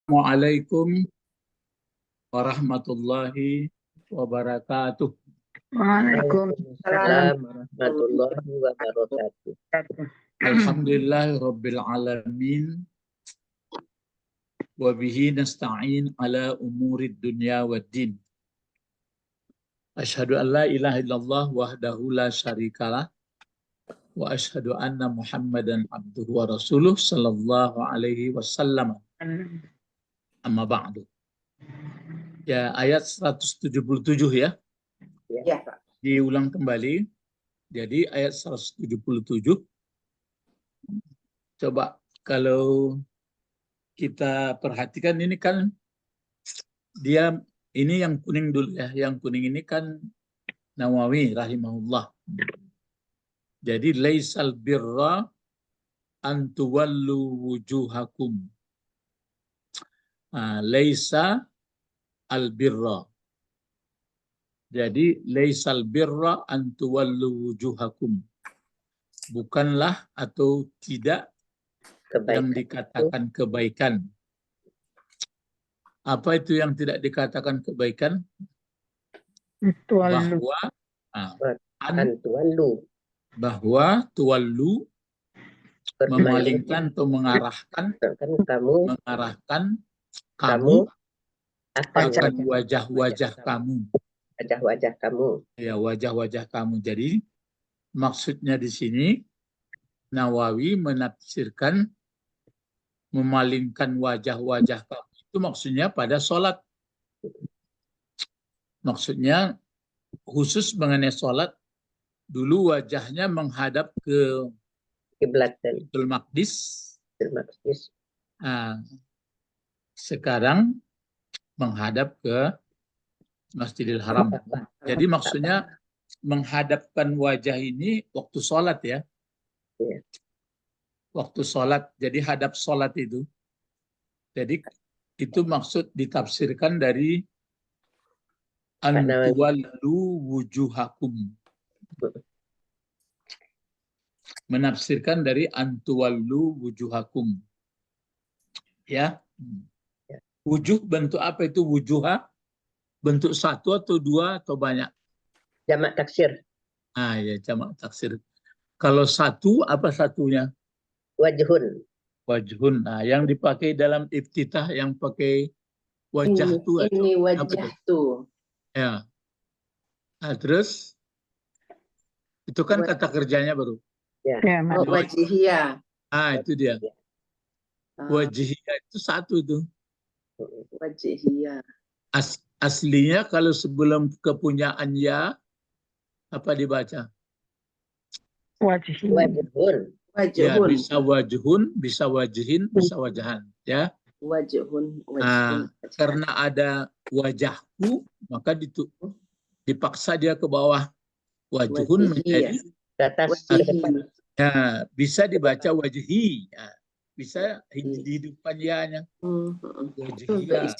Assalamualaikum warahmatullahi wabarakatuh. Waalaikumsalam warahmatullahi wabarakatuh. Alhamdulillahirabbil alamin wa bihi nasta'in ala umurid dunya waddin. Asyhadu an la ilaha illallah wahdahu la syarikalah wa asyhadu anna Muhammadan abduhu wa rasuluh sallallahu alaihi wasallam. Amma ba'du. Ya, ayat 177 ya. Ya, Pak. Diulang kembali. Jadi ayat 177. Coba kalau kita perhatikan ini kan dia ini yang kuning dulu ya. Yang kuning ini kan Nawawi rahimahullah. Jadi laisal birra an tuwallu wujuhakum. Laisa al birra. Jadi laisal birra an tuwallu wujuhakum. Bukanlah atau tidak yang dikatakan kebaikan. Apa itu yang tidak dikatakan kebaikan? Bahwa tuwallu memalingkan atau mengarahkan kamu akan wajah-wajah kamu. Wajah-wajah kamu. Ya, wajah-wajah kamu. Jadi maksudnya di sini Nawawi menafsirkan memalingkan wajah-wajah kamu itu maksudnya pada sholat. Maksudnya khusus mengenai sholat, dulu wajahnya menghadap ke Baitul Maqdis. Sekarang menghadap ke Masjidil Haram. Jadi maksudnya menghadapkan wajah ini waktu sholat ya. Waktu sholat, jadi hadap sholat itu. Jadi itu maksud ditafsirkan dari antuwallu wujuhakum. Menafsirkan dari antuwallu wujuhakum. Ya. Wujuh bentuk apa itu wujuha? Bentuk satu atau dua atau banyak? Jamak taksir. Ya, jamak taksir. Kalau satu, apa satunya? Wajhun. Wajhun. Yang dipakai dalam iftitah yang pakai wajah tuh. Ini wajah tuh. Ya. Terus itu kan kata kerjanya baru. Ya. Wajihiyah. Itu dia. Wajihiyah itu satu itu. Wajihiyah. Aslinya kalau sebelum kepunyaan ya, apa dibaca? Wajhun. Ya, bisa wajhun, bisa wajihin, bisa wajahan. Ya. Wajhun. Karena ada wajahku, maka dipaksa dia ke bawah. Wajhun menjadi bisa dibaca wajhi. Bisa di depan ya-nya. Wajhiyah.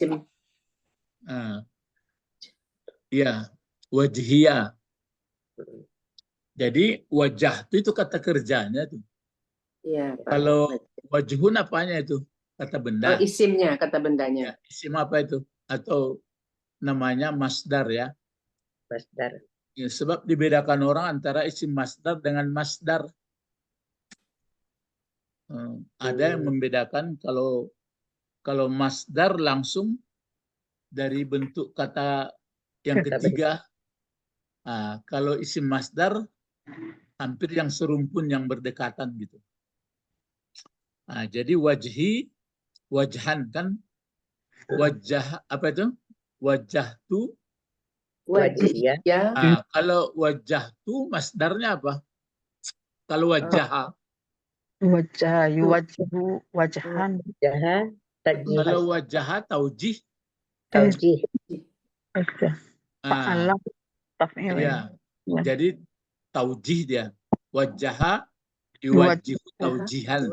Ya, wajhiyah. Jadi wajah itu kata kerjanya tuh. Ya, kalau wajhun apanya itu? Kata benda. Isimnya, kata bendanya. Ya, isim apa itu? Atau namanya masdar ya. Masdar. Ya, sebab dibedakan orang antara isim masdar dengan masdar. Ada yang membedakan kalau masdar langsung dari bentuk kata yang ketiga. Kalau isim masdar hampir yang serumpun, yang berdekatan gitu. Jadi wajhi, wajhan kan, wajah apa itu? Wajah tu. Wajih ya. Kalau wajah tu masdarnya apa? Kalau wajah. Wajah, yuwajhu, wajahan. Kalau wajah taujih. Taujih. Fa'alah, taf'il. Ya. Jadi taujih dia. Wajah yuwajjihu taujihan.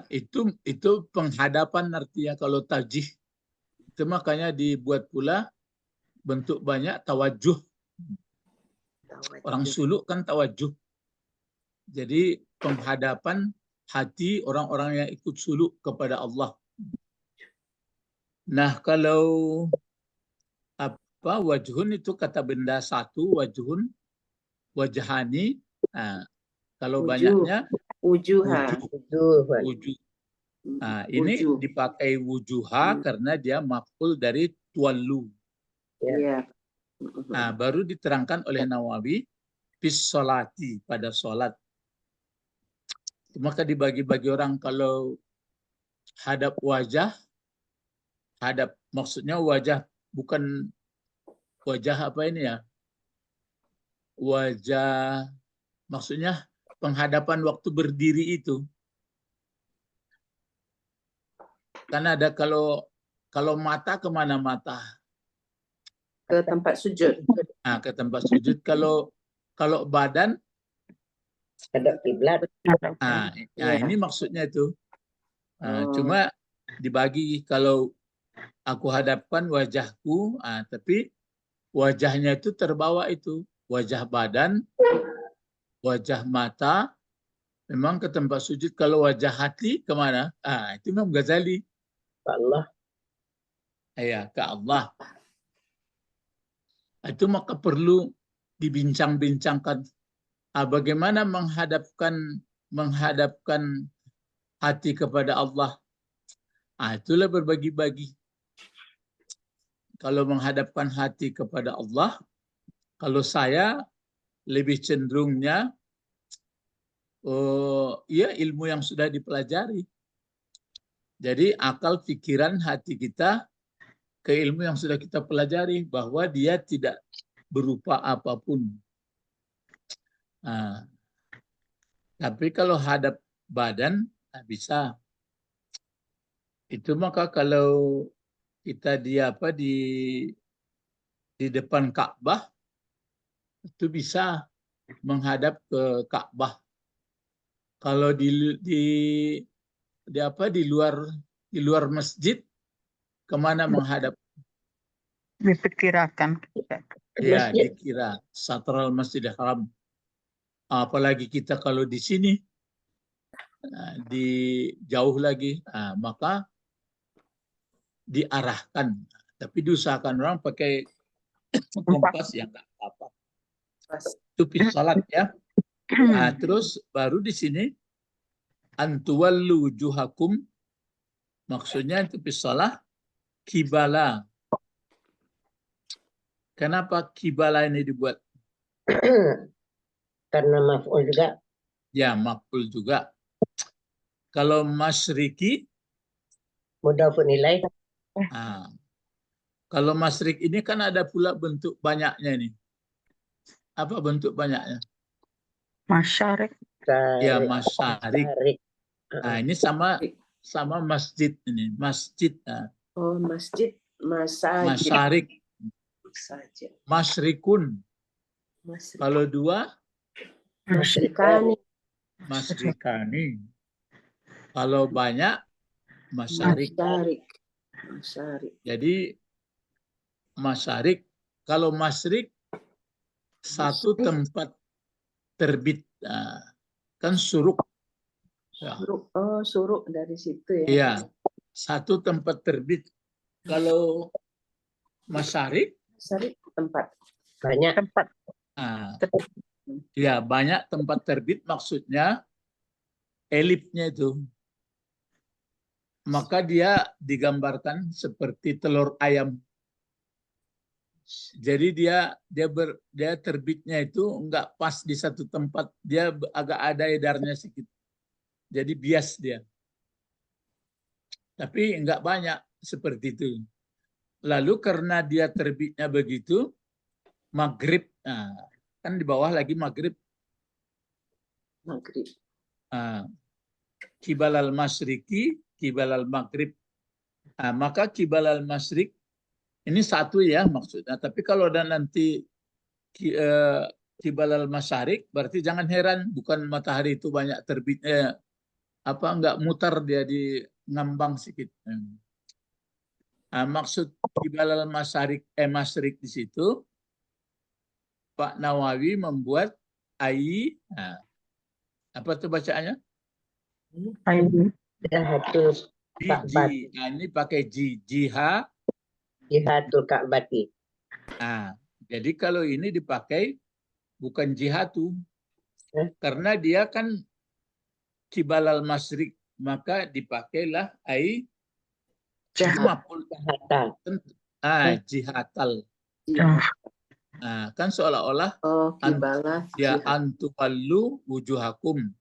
Itu penghadapan artinya kalau taujih. Itu makanya dibuat pula bentuk banyak tawajuh. Orang suluk kan tawajuh. Jadi penghadapan hati orang-orang yang ikut suluk kepada Allah. Nah, kalau apa wajhun itu kata benda satu, wajhun, wajhani. Nah, kalau Wujuh. banyaknya Wujuha. wujuh, Wujuh. wujuh. Nah, ini Wujuh. dipakai wujuha karena dia maf'ul dari tuallu. Ya. Iya. Nah, baru diterangkan oleh Nawawi bis sholati, pada sholat. Maka dibagi-bagi orang kalau hadap wajah, hadap maksudnya wajah bukan wajah apa ini ya? Wajah maksudnya penghadapan waktu berdiri itu. Kan ada kalau mata kemana mata? Ke tempat sujud. Nah, ke tempat sujud. Kalau badan, Hadap kiblat. nah Iya. ini maksudnya itu. Nah, Oh. cuma dibagi kalau aku hadapkan wajahku, tapi wajahnya itu terbawa itu. Wajah badan, wajah mata, memang ke tempat sujud. Kalau wajah hati kemana? Itu Imam Ghazali. Allah. Ya, ke Allah. Itu maka perlu dibincang-bincangkan. Bagaimana menghadapkan hati kepada Allah. Itulah berbagi-bagi. Kalau menghadapkan hati kepada Allah, kalau saya lebih cenderungnya ya ilmu yang sudah dipelajari. Jadi akal, pikiran, hati kita ke ilmu yang sudah kita pelajari, bahwa dia tidak berupa apapun. Tapi kalau hadap badan, bisa. Itu maka kalau kita di depan Ka'bah, itu bisa menghadap ke Ka'bah. Kalau di luar masjid, kemana menghadap? Diperkirakan. Ya, Masjid. dikira Satral Masjidil Haram. Apalagi kita kalau di sini, di jauh lagi, maka diarahkan. Tapi diusahakan orang pakai kompas ya nggak apa-apa. Itu salat ya. Terus baru di sini antuwallu wujuhakum, maksudnya itu salah kibala. Kenapa kibala ini dibuat? Karena maf'ul juga. Ya, maf'ul juga. Kalau masyriki, Mudhafun ilaih. kalau masyrik ini kan ada pula bentuk banyaknya ini. Apa bentuk banyaknya? Masyarik. Ya, masyarik. Ini sama masjid ini, masjid. Oh, masjid, masajid. Masyarik, Masajid. masyrikun. Kalau dua, Masyrikani. masyrikani. Kalau banyak, masyarik. Masyarik. Jadi masyarik. Kalau masyrik, satu tempat terbit. Kan suruk. Suruk. Oh, suruk dari situ ya. Iya, satu tempat terbit. Kalau masyarik, tempat. Banyak tempat. Ya, banyak tempat terbit, maksudnya elipsnya itu. Maka dia digambarkan seperti telur ayam. Jadi dia terbitnya itu enggak pas di satu tempat, dia agak ada edarnya sedikit. Jadi bias dia. Tapi enggak banyak seperti itu. Lalu karena dia terbitnya begitu, maghrib, kan di bawah lagi maghrib. Maghrib. Kibal al-masyriki, kibal al-maghrib. Maka kibal al-masyrik ini satu ya maksudnya. Tapi kalau ada nanti kibal al-masyarik, berarti jangan heran, bukan matahari itu banyak terbitnya, enggak mutar dia di ngambang sedikit. Maksud kibal al-masyarik masyrik di situ, Pak Nawawi membuat apa tuh bacaannya? Aini. Biji. Nah, ini pakai jiha. Jihatul Ka'bati. Nah, jadi kalau ini dipakai bukan jihatu, karena dia kan kibalal masrik, maka dipakailah maf'ul. Jihatal. Nah, kan seolah-olah Oh, kibalah ya jihad. antuwallu wujuhakum.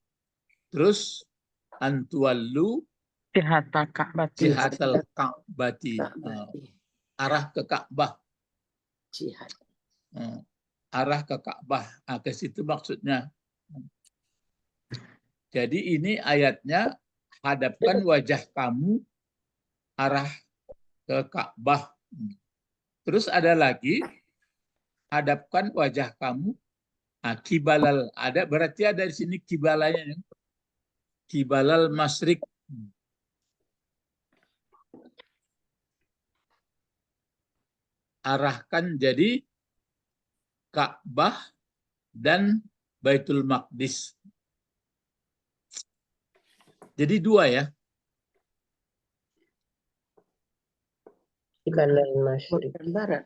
Terus antuwallu Jihata Ka'bati. jihatal Ka'bati. Ka'bati. Arah ke Ka'bah. Jihad. Arah ke Ka'bah. Nah, ke situ maksudnya. Jadi ini ayatnya, hadapkan wajah kamu arah ke Ka'bah. Terus ada lagi, hadapkan wajah kamu kibalal. Ada, berarti ada di sini kibalanya. Kibalal masrik. Arahkan jadi Ka'bah dan Baitul Maqdis. Jadi dua ya. Kibalal Masyriq. Bukan barat.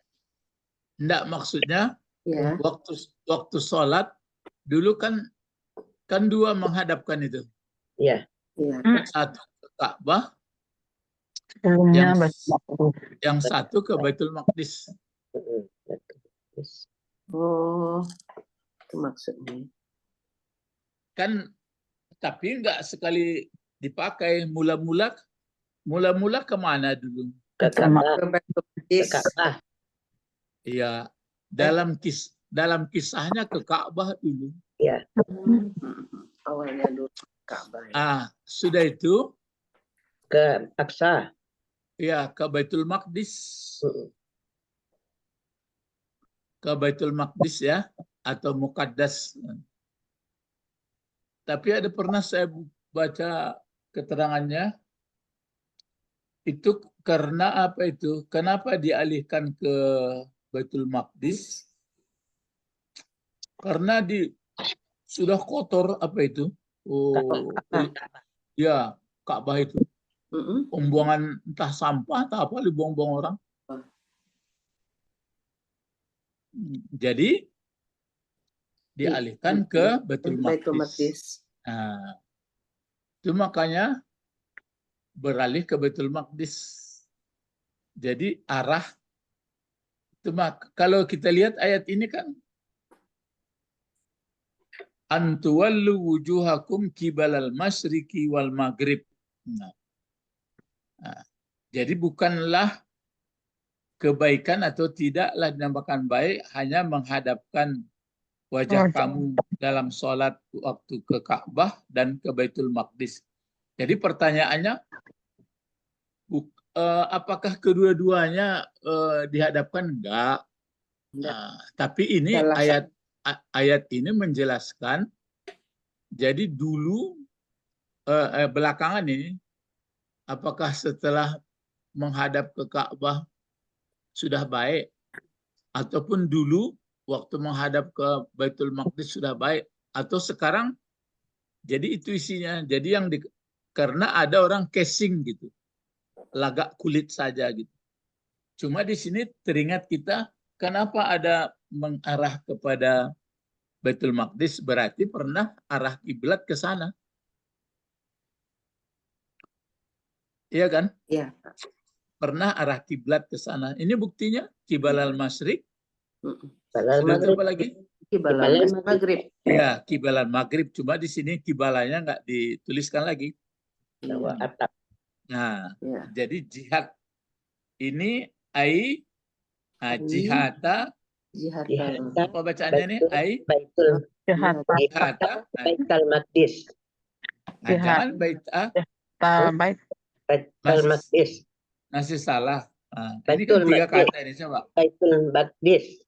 Enggak, maksudnya Ya. waktu sholat dulu kan dua menghadapkan itu. Ya. Iya. Satu ke Ka'bah, Sebelumnya yang satu ke Baitul Maqdis. Oh, itu maksudnya. Kan tapi enggak sekali dipakai. Mula-mula kemana dulu? Ke Ka'bah. Ke Ke Ka'bah. Iya, dalam kisahnya ke Ka'bah dulu. Ya. Awalnya dulu Ka'bah. Sudah itu Ke Aqsa. ya ke Baitul Maqdis. Ke Baitul Maqdis ya, atau Muqaddas. Tapi ada pernah saya baca keterangannya, itu karena apa itu? Kenapa dialihkan ke Baitul Maqdis? Karena sudah kotor apa itu? Ya, Ka'bah itu. Pembuangan entah sampah atau apa dibuang-buang orang. Jadi dialihkan ke Baitul Maqdis. Nah, itu makanya beralih ke Baitul Maqdis. Jadi arah itu, kalau kita lihat ayat ini kan antuwallu wujuhakum kibalal masyriqi wal maghrib. Jadi bukanlah kebaikan atau tidaklah dinamakan baik hanya menghadapkan wajah kamu dalam sholat waktu ke Ka'bah dan ke Baitul Maqdis. Jadi pertanyaannya, apakah kedua-duanya dihadapkan? Enggak. Tapi ini ayat ini menjelaskan, jadi dulu belakangan ini, apakah setelah menghadap ke Ka'bah sudah baik, ataupun dulu waktu menghadap ke Baitul Maqdis sudah baik, atau sekarang? Jadi itu isinya. Jadi karena ada orang casing gitu, lagak kulit saja gitu. Cuma di sini teringat kita, kenapa ada mengarah kepada Baitul Maqdis? Berarti pernah arah kiblat ke sana. Iya kan? Iya. Pernah arah kiblat ke sana. Ini buktinya kibalal masyriq. Kibalal Sudah Maghrib. apa lagi? Kibalal Maghrib. Ya, kibalal Maghrib. Cuma di sini kibalanya nggak dituliskan lagi. Nah, jadi jihad ini jihata. Apa bacaannya nih? Baitul Jihata. Baitul Maqdis. Jangan Baitul Maqdis. Masih salah. Ini kan tiga kata ini, coba. Baitul Maqdis.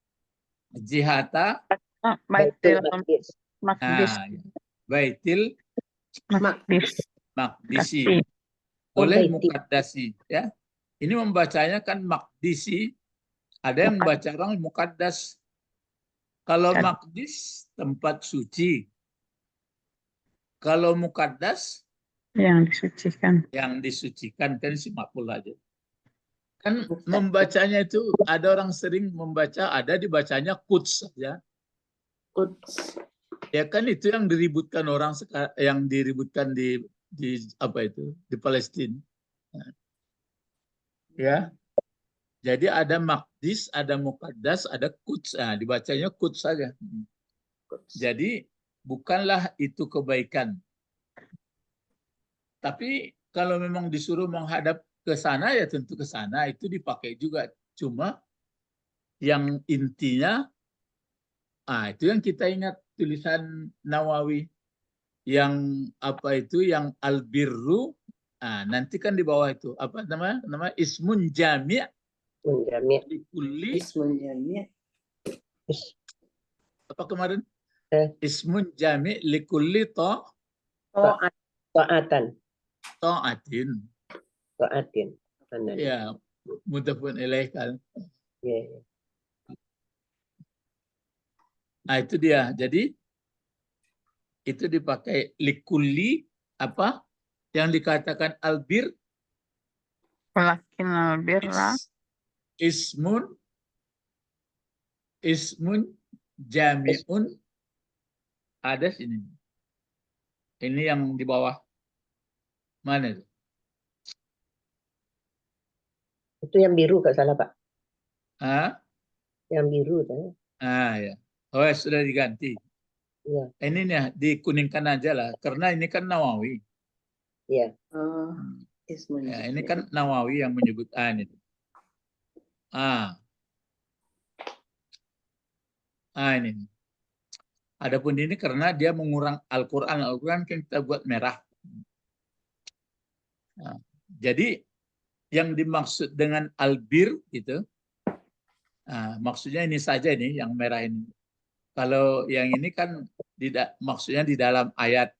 Jihata. Baitul Maqdis. Baitil Maqdisi. Oleh Muqaddasi. Ya. Ini membacanya kan Maqdisi. Ada yang membaca orang Muqaddas. Kalau Maqdis tempat suci. Kalau Muqaddas Yang disucikan. Yang disucikan kan si maf'ul aja. Kan Bukan. membacanya itu ada orang sering membaca, ada dibacanya quds saja. Quds. Ya kan itu yang diributkan orang yang diributkan di apa itu di Palestina. Ya. Jadi ada Maqdis, ada Muqaddas, ada Quds. Nah, dibacanya Quds saja. Quds. Jadi bukanlah itu kebaikan. Tapi kalau memang disuruh menghadap ke sana ya tentu ke sana, itu dipakai juga. Cuma yang intinya itu yang kita ingat tulisan Nawawi yang apa itu yang albirru. Nanti kan di bawah itu apa nama ismun jami' Menjami. likulli Ismun jami'. apa kemarin? Ismun jami' likulli Ta'at. Ta'atan. ta'atin. Ta'atin. Benar. Ya, mudhafun ilaih kan. Ya. Itu dia. Jadi itu dipakai likulli apa yang dikatakan albir Walakin albirra. ismun jami'un ada sini. Ini yang di bawah. Mana itu? Itu yang biru nggak salah Pak. Yang biru kan? Ya. Oh, sudah diganti. Iya. Ini nih dikuningkan aja lah, karena ini kan Nawawi. Iya. Ismun Ya, jami'. ini kan Nawawi yang menyebut ini. Ini. Adapun ini karena dia mengurang Al-Quran. Al-Quran kan kita buat merah. Jadi yang dimaksud dengan albir itu, maksudnya ini saja ini yang merah ini. Kalau yang ini kan maksudnya di dalam ayat.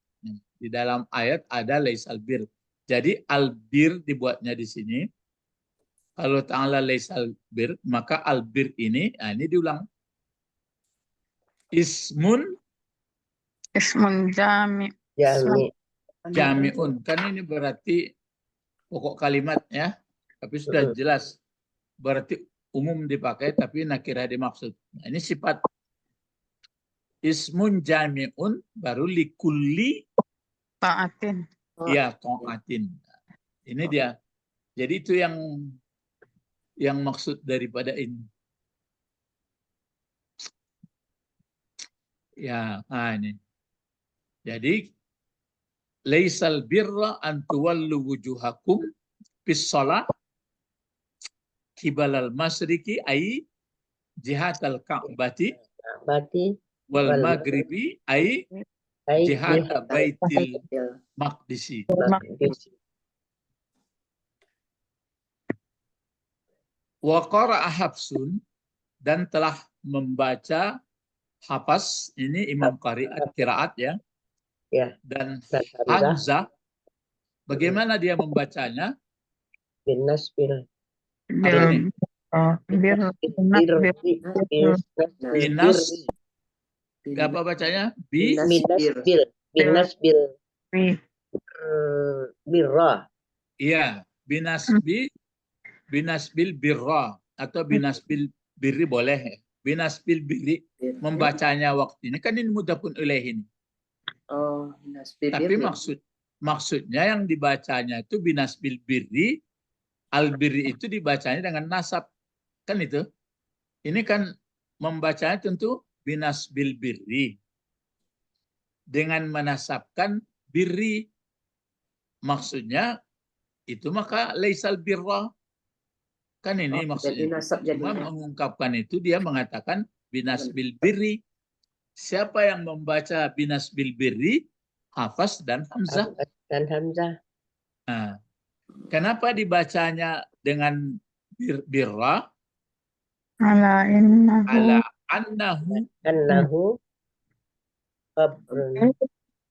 Di dalam ayat ada laisal bir. Jadi albir dibuatnya di sini. Kalau ta'ala laisal bir, maka albir ini diulang. Ismun jami'. Jami. jami'un. Kan ini berarti pokok kalimat ya. Tapi sudah jelas. Berarti umum dipakai tapi nakirah dimaksud. Nah, ini sifat ismun jami'un baru likulli Ta'atin. ya ta'atin. Ini dia. Jadi itu yang maksud daripada ini. Ya, ini. Jadi laisal birra an tuwallu wujuhakum bis shalah kibalal masriki ai jihatal ka'bati wal maghribi ai jihata baitil maqdisi. Wa qara'a Hafsun dan telah membaca Hafs, ini Imam Qiraat ya. Ya. Dan Hamzah, bagaimana dia membacanya? Binas bil. Ini. Binas. Apa bacanya? Binas bil. Birra. Iya, binas bil birra atau binas bil birri boleh. Binas bil birri membacanya waktu ini kan ini mudhafun ilaih ini. Tapi maksudnya yang dibacanya itu binas bil birri, al birri itu dibacanya dengan nasab. Kan itu. Ini kan membacanya tentu binas bil birri dengan menasabkan birri. Maksudnya itu maka laisal birra. Kan ini maksudnya. Cuma mengungkapkan itu dia mengatakan binas bil birri. Siapa yang membaca binas bil birri? Hafs dan Hamzah. Nah, kenapa dibacanya dengan birra? Ala annahu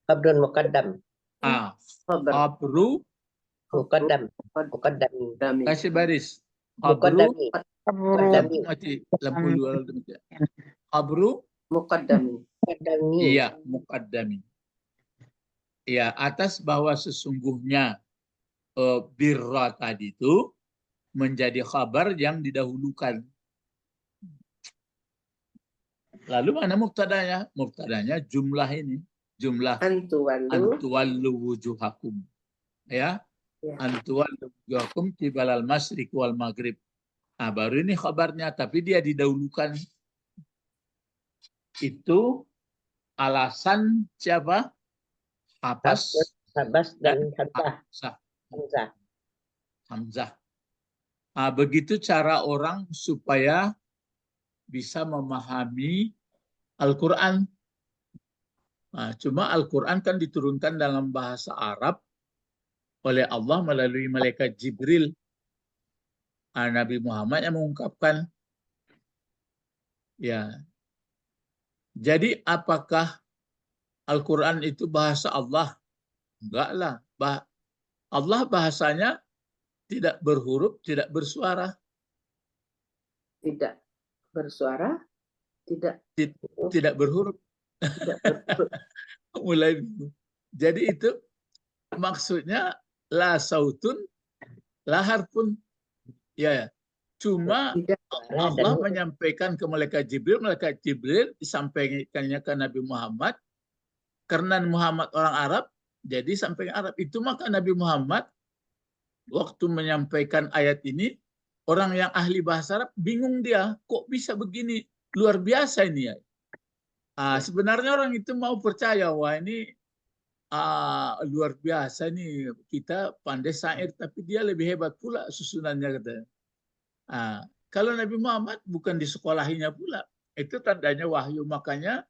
qabrun muqaddam. Qabru muqaddam. Kasih baris. Muqaddami. Mati lampu luar. Qabru Muqaddami. iya muqaddami. ya atas bahwa sesungguhnya birra tadi itu menjadi khabar yang didahulukan. Lalu mana mubtadanya? Mubtadanya jumlah ini, jumlah antuwallu wujuhakum. Ya, antuwallu wujuhakum qibalal masyriq wal maghrib. Nah, baru ini khabarnya, tapi dia didahulukan. Itu alasan siapa? Habas dan Hamzah. Hamzah. Nah, begitu cara orang supaya bisa memahami Al-Quran. Nah, cuma Al-Quran kan diturunkan dalam bahasa Arab oleh Allah melalui malaikat Jibril. Nah, Nabi Muhammad yang mengungkapkan. Ya. Jadi apakah Al-Quran itu bahasa Allah? Enggak lah. Allah bahasanya tidak berhuruf, tidak bersuara. Tidak bersuara, Tidak berhuruf. tidak berhuruf. Mulai bingung. Jadi itu maksudnya la sautun, la harfun. Ya, cuma Tidak. Allah menyampaikan ke malaikat Jibril disampaikannya ke Nabi Muhammad. Karena Muhammad orang Arab, jadi sampai Arab. Itu maka Nabi Muhammad waktu menyampaikan ayat ini, orang yang ahli bahasa Arab bingung dia, kok bisa begini? Luar biasa ini ya. Sebenarnya orang itu mau percaya, wah ini luar biasa nih, kita pandai syair, tapi dia lebih hebat pula susunannya katanya. Kalau Nabi Muhammad bukan disekolahinya pula, itu tandanya wahyu, makanya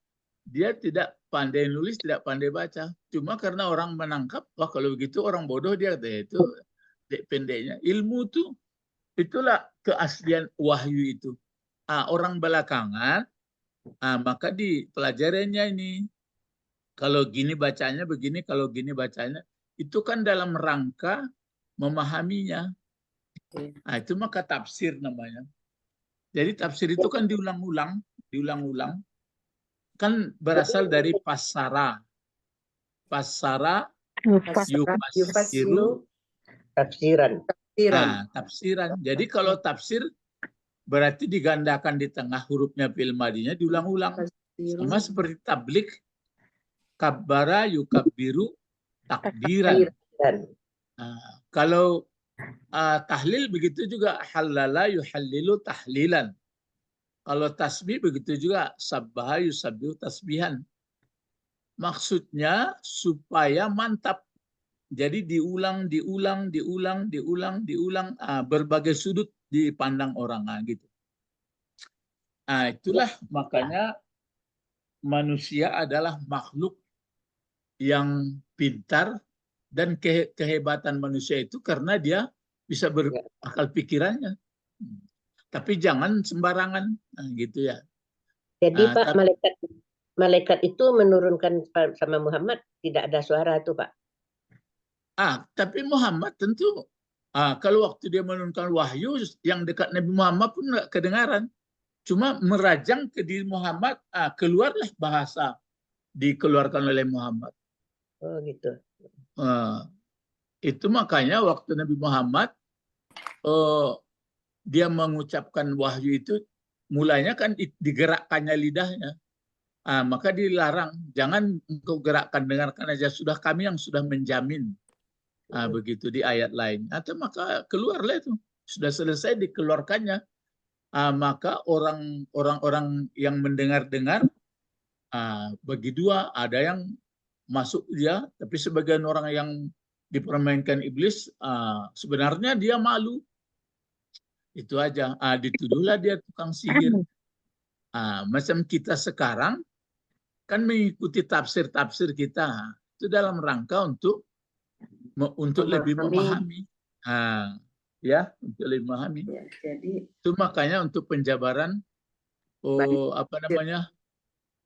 dia tidak pandai nulis, tidak pandai baca. Cuma karena orang menangkap, wah kalau begitu orang bodoh dia katanya, itu pendeknya. Ilmu tuh, itulah keaslian wahyu itu. Orang belakangan, maka dipelajarinya ini. Kalau gini bacanya begini, kalau gini bacanya. Itu kan dalam rangka memahaminya. Itu maka tafsir namanya. Jadi tafsir itu kan diulang-ulang. Kan berasal dari pasara. Pasara yufassiru tafsiran. Tafsiran. Jadi kalau tafsir berarti digandakan di tengah hurufnya fi'il madinya diulang-ulang. Sama seperti tablik, kabbara yukabbiru takbiran. Kalau tahlil begitu juga, halala yuhallilu tahlilan. Kalau tasbih begitu juga, sabbaha yusabbihu tasbihan. Maksudnya supaya mantap. Jadi diulang, berbagai sudut dipandang orang gitu. Itulah makanya manusia adalah makhluk yang pintar, dan kehebatan manusia itu karena dia bisa berakal pikirannya. Tapi jangan sembarangan, gitu ya. Jadi Pak, malaikat itu menurunkan sama Muhammad tidak ada suara itu Pak. Tapi Muhammad tentu kalau waktu dia menurunkan wahyu yang dekat Nabi Muhammad pun nggak kedengaran. Cuma merajang ke diri Muhammad, keluarlah bahasa dikeluarkan oleh Muhammad. Oh gitu. Itu makanya waktu Nabi Muhammad dia mengucapkan wahyu itu, mulanya kan digerakkannya lidahnya. Maka dilarang, jangan engkau gerakkan, dengarkan aja, sudah kami yang sudah menjamin. Begitu di ayat lain. Atau maka keluarlah itu, sudah selesai dikeluarkannya. Maka orang-orang yang mendengar-dengar bagi dua, ada yang masuk dia, tapi sebagian orang yang dipermainkan iblis, sebenarnya dia malu. Itu aja. Dituduhlah dia tukang sihir. Macam kita sekarang kan mengikuti tafsir-tafsir kita, itu dalam rangka untuk lebih memahami. Untuk lebih memahami. Jadi itu makanya untuk penjabaran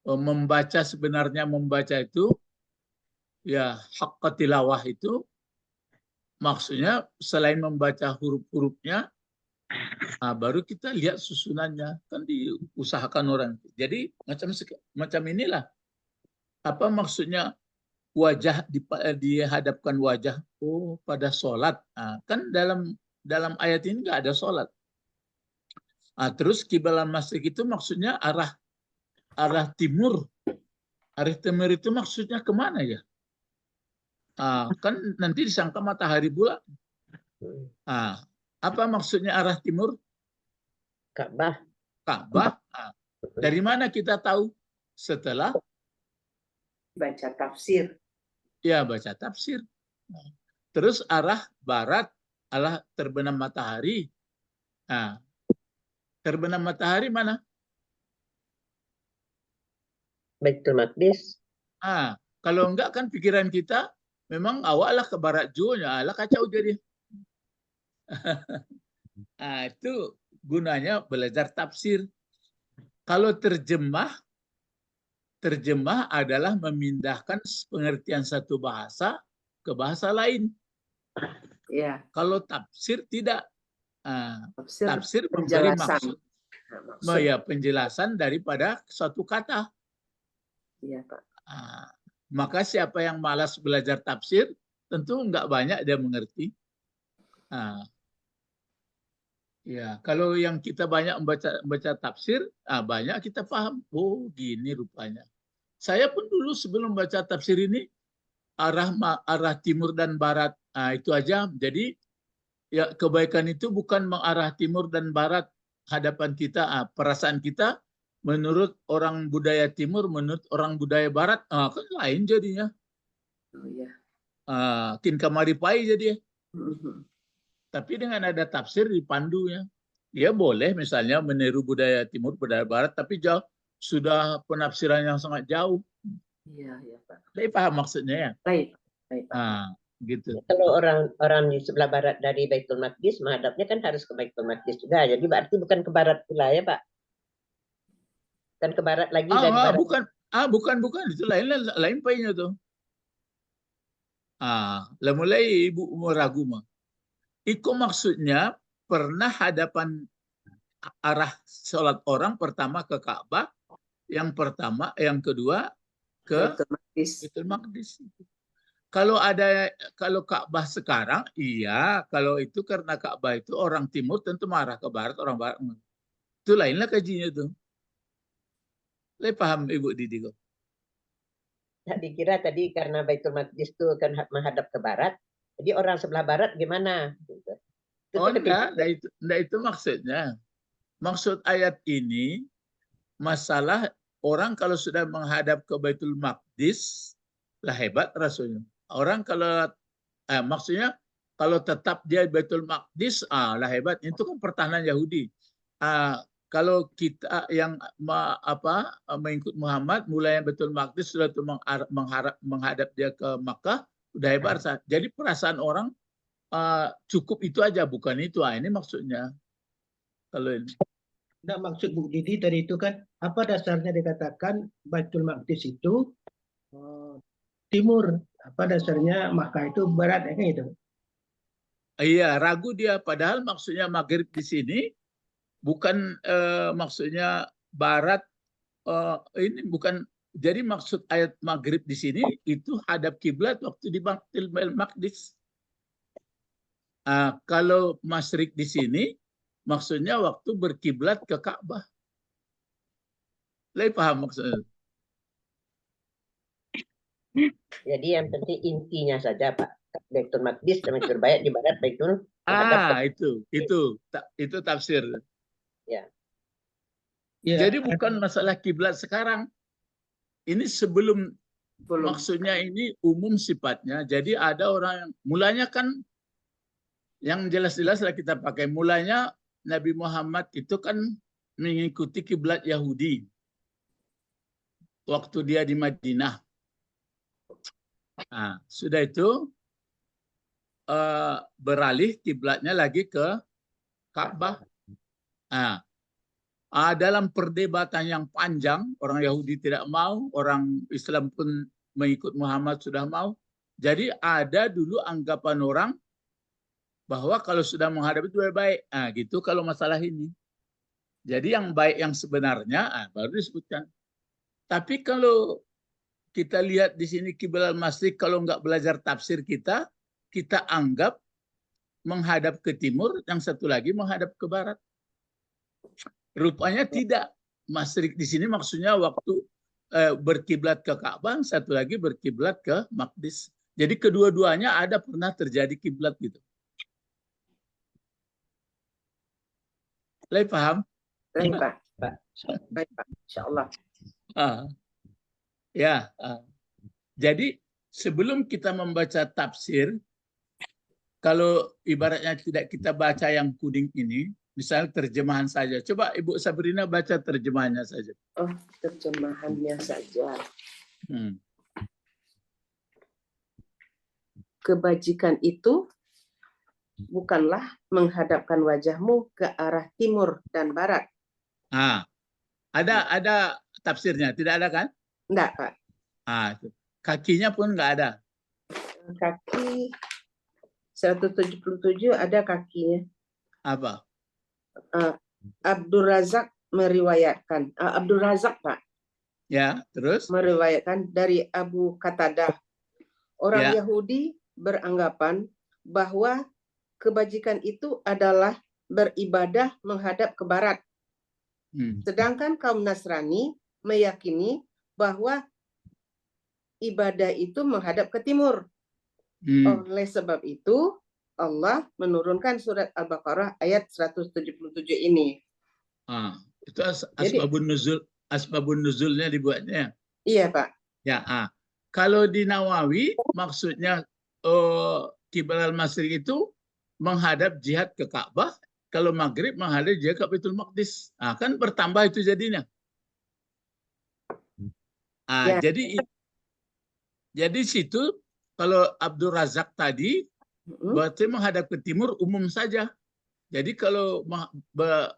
membaca, sebenarnya membaca itu ya haqqa tilawah itu maksudnya selain membaca huruf-hurufnya, baru kita lihat susunannya, kan diusahakan orang. Jadi macam inilah apa maksudnya, wajah dihadapkan wajah pada sholat. Kan dalam ayat ini nggak ada sholat. Terus kiblat masjid itu maksudnya arah timur. Arah timur itu maksudnya kemana ya? Kan nanti disangka matahari bulan. Apa maksudnya arah timur? Ka'bah. Ka'bah. Dari mana kita tahu? Setelah Baca tafsir. ya baca tafsir. Terus arah barat, arah terbenam matahari. Terbenam matahari mana? Baitul Maqdis. Kalau enggak kan pikiran kita memang awallah ke barat juga, lah kacau jadi. Itu gunanya belajar tafsir. Kalau terjemah adalah memindahkan pengertian satu bahasa ke bahasa lain. Ya. Kalau tafsir tidak. Tafsir memberi penjelasan. maksud. Penjelasan daripada suatu kata. Iya, Pak. Maka siapa yang malas belajar tafsir, tentu nggak banyak dia mengerti. Ya, kalau yang kita banyak membaca tafsir, banyak kita paham. Oh, gini rupanya. Saya pun dulu sebelum baca tafsir ini arah timur dan barat, itu aja. Jadi ya kebaikan itu bukan mengarah timur dan barat hadapan kita, perasaan kita menurut orang budaya timur, menurut orang budaya barat, kan lain jadinya. Oh, ya. Kamari pai jadi. Tapi dengan ada tafsir dipandunya, dia boleh misalnya meniru budaya timur, budaya barat, tapi jauh sudah penafsiran yang sangat jauh. Iya, ya, Pak. Saya paham maksudnya ya. Baik, Pak. Gitu. Kalau orang di sebelah barat dari Baitul Maqdis, menghadapnya kan harus ke Baitul Maqdis juga. Jadi berarti bukan ke barat pula ya, Pak? Kan ke barat lagi dari barat. Bukan itu lain painya tuh. Lah mulai ibu ragu mah. Itu maksudnya pernah hadapan arah sholat orang pertama ke Ka'bah, yang kedua ke Baitul Maqdis. Kalau Ka'bah sekarang, iya. Kalau itu karena Ka'bah itu orang timur tentu marah ke barat, orang barat. Itu lainlah kajinya tuh. Saya paham Ibu Didi kok. Dikira tadi karena Baitul Maqdis itu kan menghadap ke barat, jadi orang sebelah barat gimana? Enggak itu maksudnya. Maksud ayat ini, masalah orang kalau sudah menghadap ke Baitul Maqdis, lah hebat rasanya. Orang kalau, maksudnya kalau tetap dia Baitul Maqdis, lah hebat. Itu kan pertahanan Yahudi. Kalau kita yang mengikut Muhammad, mulai Baitul Maqdis sudah menghadap dia ke Makkah, udah hebat. Jadi perasaan orang cukup itu aja, bukan itu. Ini maksudnya. Kalau ini. Nah, maksud Bu Didi tadi itu kan, apa dasarnya dikatakan Baitul Maqdis itu timur, apa dasarnya Makkah itu barat, ya kan gitu? Iya, ragu dia. Padahal maksudnya maghrib di sini bukan maksudnya barat. Ini bukan. Jadi maksud ayat maghrib di sini itu hadap kiblat waktu di Baitul Maqdis. Kalau masyrik di sini maksudnya waktu berkiblat ke Ka'bah. Lebih paham maksudnya? Jadi yang penting intinya saja, Pak. Baitul Maqdis dan Baitul Bayat di barat, Baitul itu tafsir. Ya. Jadi bukan masalah kiblat sekarang. Ini sebelum. Maksudnya ini umum sifatnya. Jadi ada orang yang mulanya kan yang jelas-jelas lah kita pakai. Mulanya Nabi Muhammad itu kan mengikuti kiblat Yahudi waktu dia di Madinah. Sudah itu beralih kiblatnya lagi ke Ka'bah. Dalam perdebatan yang panjang, orang Yahudi tidak mau, orang Islam pun mengikut Muhammad sudah mau. Jadi ada dulu anggapan orang bahwa kalau sudah menghadap itu baik. Gitu kalau masalah ini. Jadi yang baik yang sebenarnya baru disebutkan. Tapi kalau kita lihat di sini kiblat masyriq, kalau nggak belajar tafsir kita anggap menghadap ke timur, yang satu lagi menghadap ke barat. Rupanya tidak. Masyriq di sini maksudnya waktu berkiblat ke Ka'bah, satu lagi berkiblat ke Maqdis. Jadi kedua-duanya ada pernah terjadi kiblat gitu. Lai paham? Baik, Pak. Baik, Pak. Insyaallah. Jadi sebelum kita membaca tafsir, kalau ibaratnya tidak kita baca yang kuning ini, misalnya terjemahan saja. Coba Ibu Sabrina baca terjemahannya saja. Oh, terjemahannya saja. Kebajikan itu bukanlah menghadapkan wajahmu ke arah timur dan barat. Ada tafsirnya, tidak ada kan? Enggak, Pak. Kakinya pun enggak ada. Kaki 177 ada kakinya. Apa? Abdul Razak meriwayatkan. Abdul Razak, Pak. Ya, terus? Meriwayatkan dari Abu Qatadah. Orang Ya. Yahudi beranggapan bahwa kebajikan itu adalah beribadah menghadap ke barat. Sedangkan kaum Nasrani meyakini bahwa ibadah itu menghadap ke timur. Oleh sebab itu, Allah menurunkan surat Al-Baqarah ayat 177 ini. Itu asbabun nuzulnya dibuatnya. Iya, Pak. Ya, kalau di Nawawi maksudnya kiblat masyriq itu menghadap jihad ke Ka'bah, kalau maghrib menghadap jihad ke Baitul Maqdis. Kan bertambah itu jadinya. Ya. Jadi situ kalau Abdul Razak tadi berarti menghadap ke timur umum saja. Jadi kalau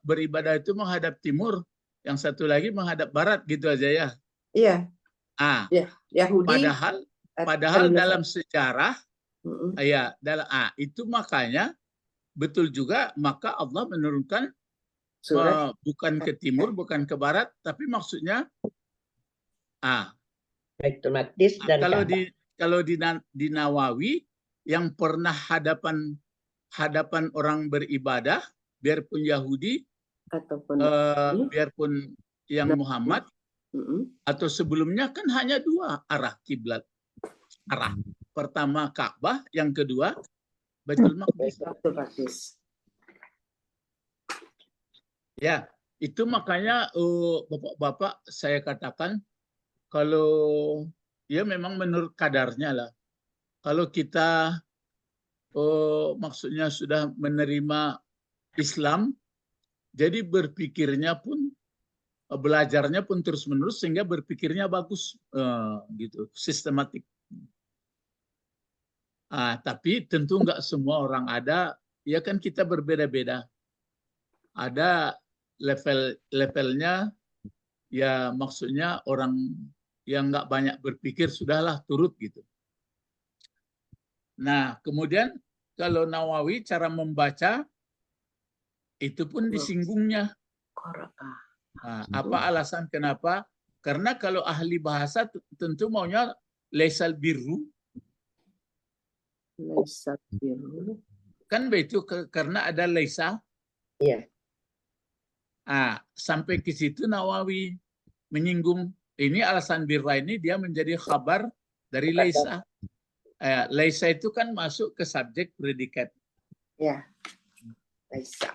beribadah itu menghadap timur, yang satu lagi menghadap barat gitu aja ya. Iya. Ya, Yahudi. Padahal dalam sejarah ya itu makanya betul juga, maka Allah menurunkan surat bukan ke timur, bukan ke barat, tapi maksudnya Baitul Maqdis dan kalau di Nawawi yang pernah hadapan orang beribadah, biarpun Yahudi ataupun biarpun yang Muhammad atau sebelumnya, kan hanya dua arah kiblat. Pertama Ka'bah, yang kedua Baitul Maqdis. Ya, itu makanya Bapak-bapak saya katakan, kalau ya memang menurut kadarnya lah. Kalau kita maksudnya sudah menerima Islam, jadi berpikirnya pun, belajarnya pun terus-menerus sehingga berpikirnya bagus, gitu, sistematik. Tapi tentu nggak semua orang ada, ya kan kita berbeda-beda. Ada levelnya, ya maksudnya orang yang nggak banyak berpikir sudahlah turut gitu. Nah, kemudian kalau Nawawi cara membaca itu pun disinggungnya. Apa alasan kenapa? Karena kalau ahli bahasa tentu maunya laisal birru. Laisal birru. Kan begitu, karena ada laisa. Iya. Sampai ke situ Nawawi menyinggung. Ini alasan birra ini dia menjadi khabar dari laisa. Laisa itu kan masuk ke subjek predikat. Ya. Laisa.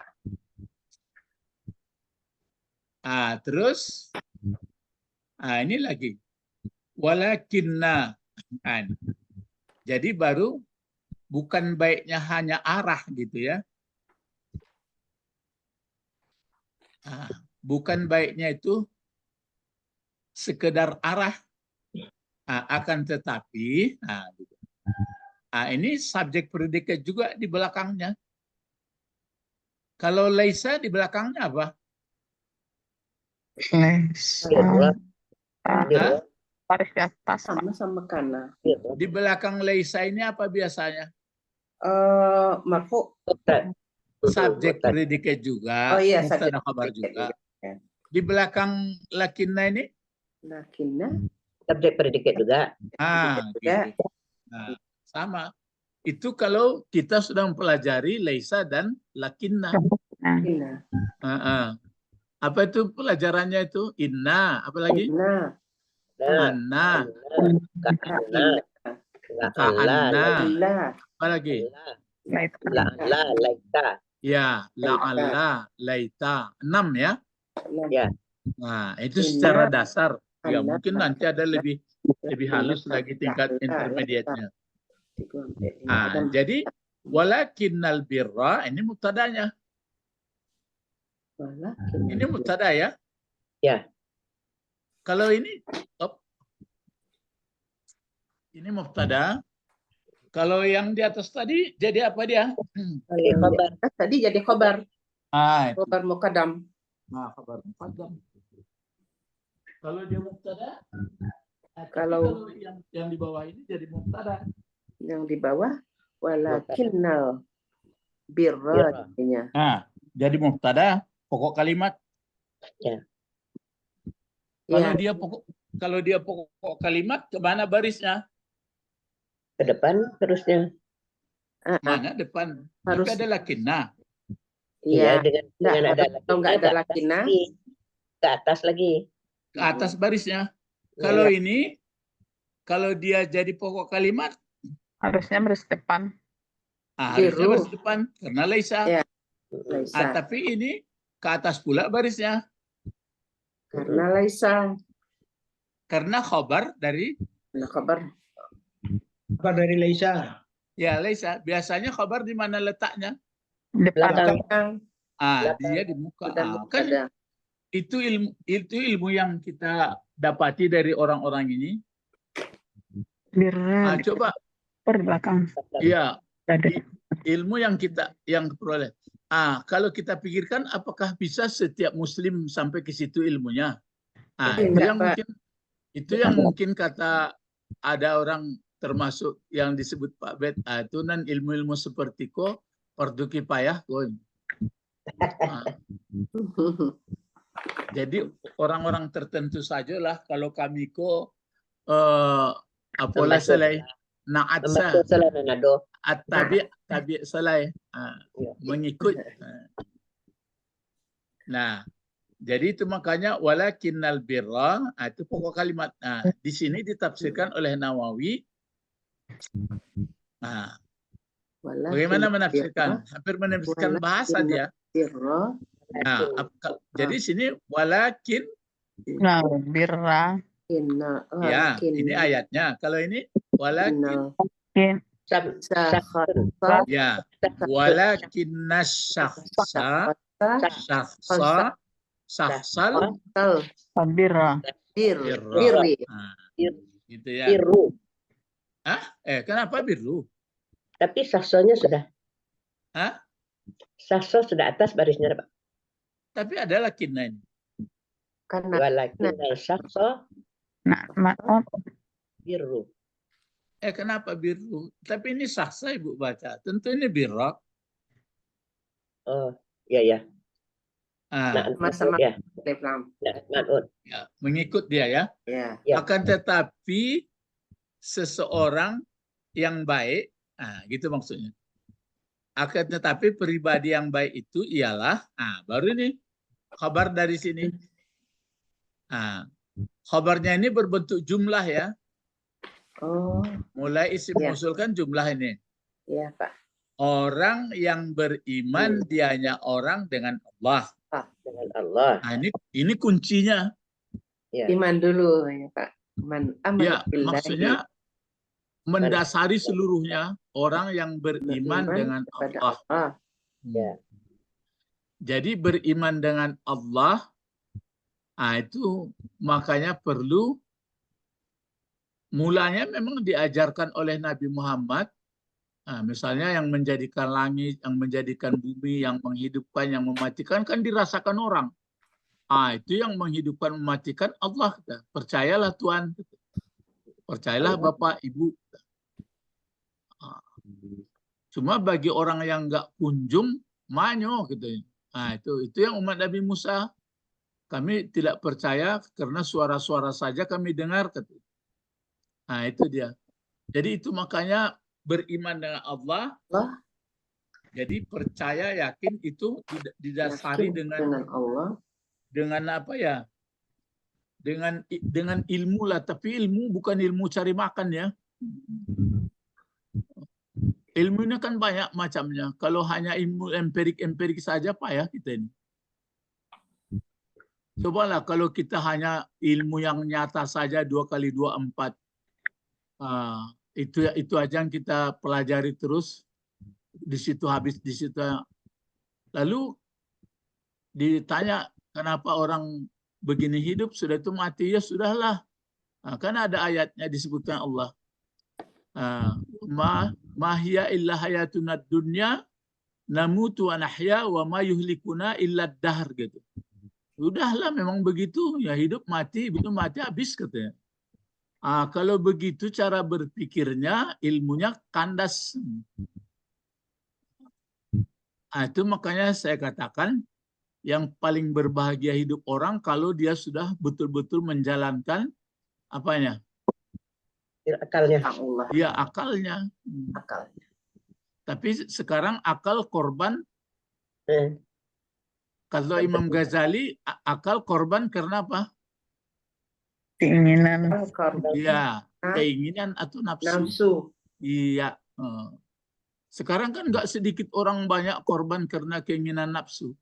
Terus ini lagi walakinna. Jadi baru bukan baiknya hanya arah gitu ya. Bukan baiknya itu sekedar arah, akan tetapi gitu. Ini subjek predikat juga di belakangnya. Kalau laisa di belakangnya apa? Laisa. Baris di atas. Sama kana. Di belakang laisa ini apa biasanya? Marfu. Subjek predikat juga. Oh iya, mubtada khabar juga. Di belakang lakinna ini? Lakinna. Subjek predikat juga. Ah, juga. gitu. Nah, sama. Itu kalau kita sudah mempelajari laisa dan lakinna. Nah, Inna. Apa itu pelajarannya itu? Inna, apa lagi? Inna. Nah, Anna, Ka'anna, Inna. ka'anna, Allah. apa lagi? laita. La'alla, laita. Ya, la'alla, laita. 6 ya. Ya. Nah, itu Inna. secara dasar. Ya, Anna. mungkin nanti ada lebih halus lagi tingkat intermediate-nya. Jadi walakinnal birra ini mubtadanya. Ini mubtada ya. Ya. Kalau ini ini mubtada. Kalau yang di atas tadi jadi apa dia? Jadi khabar. Tadi jadi khobar. Itu. Khobar mukadam. Nah, khabar muqaddam. Kalau dia mubtada, Kalau yang di bawah ini jadi mubtada. yang di bawah walakinnal birra jadinya. Nah, jadi mubtada pokok kalimat. Ya. Kalau dia pokok kalimat, kemana barisnya? Ke depan terusnya. Mana depan? Harus. Tapi ada lakinna. Iya. Dengan ada kalau nggak ada lakinna, ke atas lagi. Ke atas barisnya. Kalau ini, kalau dia jadi pokok kalimat, Harusnya baris depan. harusnya baris depan karena laisa. Ya. Laisa. Tapi ini ke atas pula barisnya. Karena laisa. Karena khabar dari Khobar. Apa dari Laisa? ya laisa. Biasanya khabar di mana letaknya? Depan. Belakang. Dia di muka. Sudah Kan mubtada. itu ilmu yang kita dapati dari orang-orang ini. Birra. Coba Per belakang. ya Ada. ilmu yang peroleh. Kalau kita pikirkan apakah bisa setiap muslim sampai ke situ ilmunya? Itu yang mungkin kata ada orang termasuk yang disebut Pak Bet, itu nan ilmu-ilmu seperti ko fardu kifayah ko. Jadi orang-orang tertentu sajalah kalau kami ko apola salai na'atsa at-tabi salai mengikut. Nah, jadi itu makanya walakinnal birra itu pokok kalimat. Di sini ditafsirkan oleh Nawawi. Bagaimana menafsirkan? Hampir menafsirkan bahasa dia. Jadi sini walakin. Nah, birra. Ya, ini ayatnya. Kalau ini walakin. Ya, walakinnas syakhsa sahsal Birra. Birri. Gitu ya. Biru. Kenapa biru? Tapi sahsonya sudah. Sahso sudah atas barisnya, Pak. Tapi ada lakinna ini. Walakinnal sahso biru. Kenapa biru? Tapi ini sahsa Ibu baca. Tentu ini birra. Oh, iya. Sama-sama. Ya. Ya, mengikut dia ya. Ya. Akan tetapi seseorang yang baik, gitu maksudnya. Akan tetapi pribadi yang baik itu ialah, baru ini kabar dari sini. Kabarnya ini berbentuk jumlah ya. Oh. Mulai isim usul kan jumlah ini. Iya, Pak. Orang yang beriman dianya orang dengan Allah. Dengan Allah. Ini kuncinya. Ya. Iman dulu ya, Pak. Maksudnya mendasari seluruhnya orang yang beriman dengan Allah. Ya. Jadi beriman dengan Allah, itu makanya perlu mulanya memang diajarkan oleh Nabi Muhammad. Misalnya yang menjadikan langit, yang menjadikan bumi, yang menghidupkan, yang mematikan kan dirasakan orang. Itu yang menghidupkan, mematikan Allah. Percayalah Tuhan. Percayalah Bapak, Ibu. Cuma bagi orang yang nggak kunjung, manyo gitu. Itu yang umat Nabi Musa. Kami tidak percaya karena suara-suara saja kami dengar. Nah, itu dia. Jadi itu makanya beriman dengan Allah. Allah, Jadi percaya, yakin itu didasari yakin dengan Allah, apa ya? Dengan ilmu lah, tapi ilmu bukan ilmu cari makan ya. Ilmu ini kan banyak macamnya. Kalau hanya ilmu empirik saja payah kita ini. Cobalah kalau kita hanya ilmu yang nyata saja 2 kali 2 4. Itu aja yang kita pelajari terus. Di situ habis, di situ. Lalu ditanya kenapa orang begini hidup, sudah itu mati, ya sudahlah. Kan ada ayatnya disebutkan Allah. Ma hiya illa hayatuna dunya namutu wa nahya wa ma yuhlikuna illa dahr gitu. Udahlah memang begitu, ya hidup mati, begitu mati habis katanya. Kalau begitu cara berpikirnya, ilmunya kandas. Itu makanya saya katakan yang paling berbahagia hidup orang kalau dia sudah betul-betul menjalankan apanya? Akalnya. Allah, Ya, akalnya. akalnya. Tapi sekarang akal korban. Eh, Kalau Imam Ghazali, akal korban karena apa? Keinginan. Iya, keinginan atau nafsu. Iya. Sekarang kan nggak sedikit orang banyak korban karena keinginan nafsu.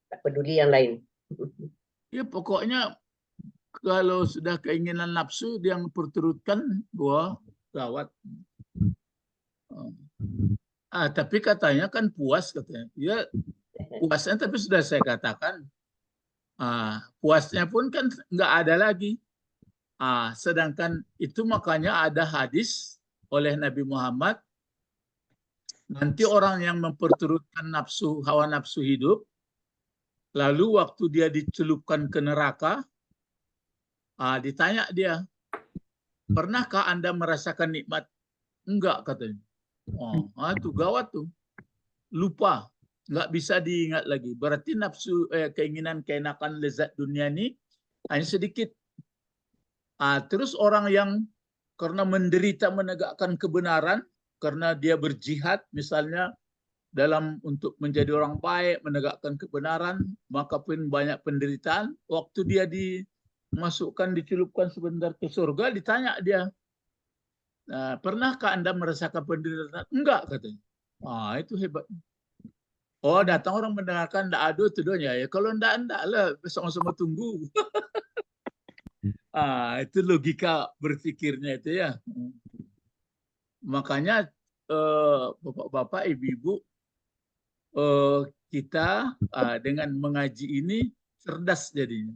Tak peduli yang lain. Ya pokoknya kalau sudah keinginan nafsu dia perturutkan, wah gawat. Tapi katanya kan puas katanya. Ya puasnya, tapi sudah saya katakan puasnya pun kan nggak ada lagi. Sedangkan itu makanya ada hadis oleh Nabi Muhammad, nanti orang yang memperturutkan nafsu, hawa nafsu hidup, lalu waktu dia dicelupkan ke neraka, ditanya dia, pernahkah Anda merasakan nikmat? Enggak katanya. Itu gawat tuh. Lupa, nggak bisa diingat lagi. Berarti nafsu, keinginan, keenakan, lezat dunia ini hanya sedikit. Terus orang yang karena menderita menegakkan kebenaran, karena dia berjihad misalnya dalam untuk menjadi orang baik, menegakkan kebenaran, maka pun banyak penderitaan. Waktu dia dimasukkan, dicelupkan sebentar ke surga, ditanya dia, pernahkah Anda merasakan penderitaan? Enggak katanya. Itu hebat. Datang orang mendengarkan, enggak ada tuduhnya ya. Kalau enggak lah, sama-sama tunggu. Itu logika berpikirnya itu ya. Makanya bapak-bapak, ibu-ibu, kita dengan mengaji ini cerdas jadinya.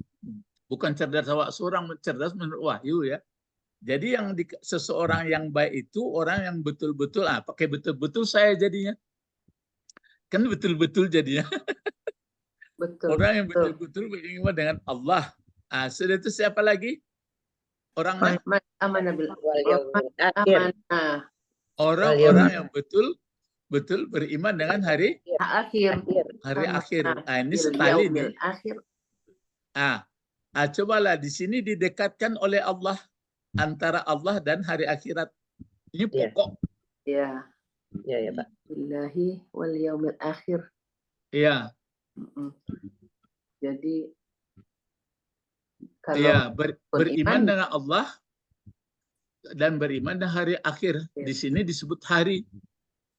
Bukan cerdas awak seorang, cerdas menurut wahyu ya. Jadi seseorang yang baik itu orang yang betul-betul, pakai betul-betul saya jadinya. Kan betul-betul jadinya. Betul. Orang yang betul-betul beriman dengan Allah. Sudah itu siapa lagi? Orangnya? Amanah bil akhir. Orang-orang yang betul beriman dengan hari akhir. Ini setali nih. Akhir. Cobalah di sini didekatkan oleh Allah antara Allah dan hari akhirat. Ini pokok. Ya. Ya, Pak. Billahi wal yaumil akhir. Iya. Jadi kalau beriman dengan Allah dan beriman dengan hari akhir. Di sini disebut hari.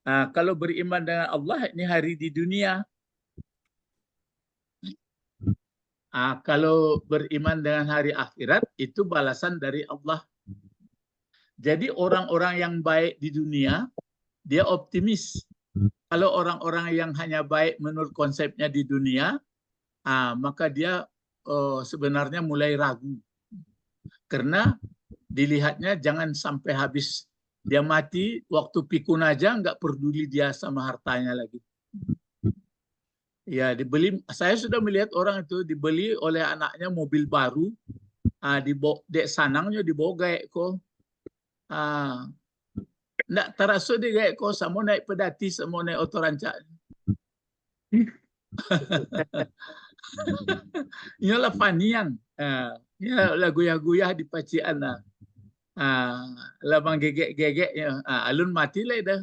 Kalau beriman dengan Allah, ini hari di dunia. Kalau beriman dengan hari akhirat, itu balasan dari Allah. Jadi orang-orang yang baik di dunia, dia optimis. Kalau orang-orang yang hanya baik menurut konsepnya di dunia, maka dia sebenarnya mulai ragu. Karena dilihatnya jangan sampai habis dia mati, waktu pikun aja nggak peduli dia sama hartanya lagi. Ya, dibeli. Saya sudah melihat orang itu dibeli oleh anaknya mobil baru, dek sanangnya dibawa gaek ko. Nggak terasa dia gaek ko, sama naik pedati, sama naik otorancak. Ialah fanian. Ya lagu-guyah di pacian lah. Labang gegek-gegek ya. Alun mati lah dah.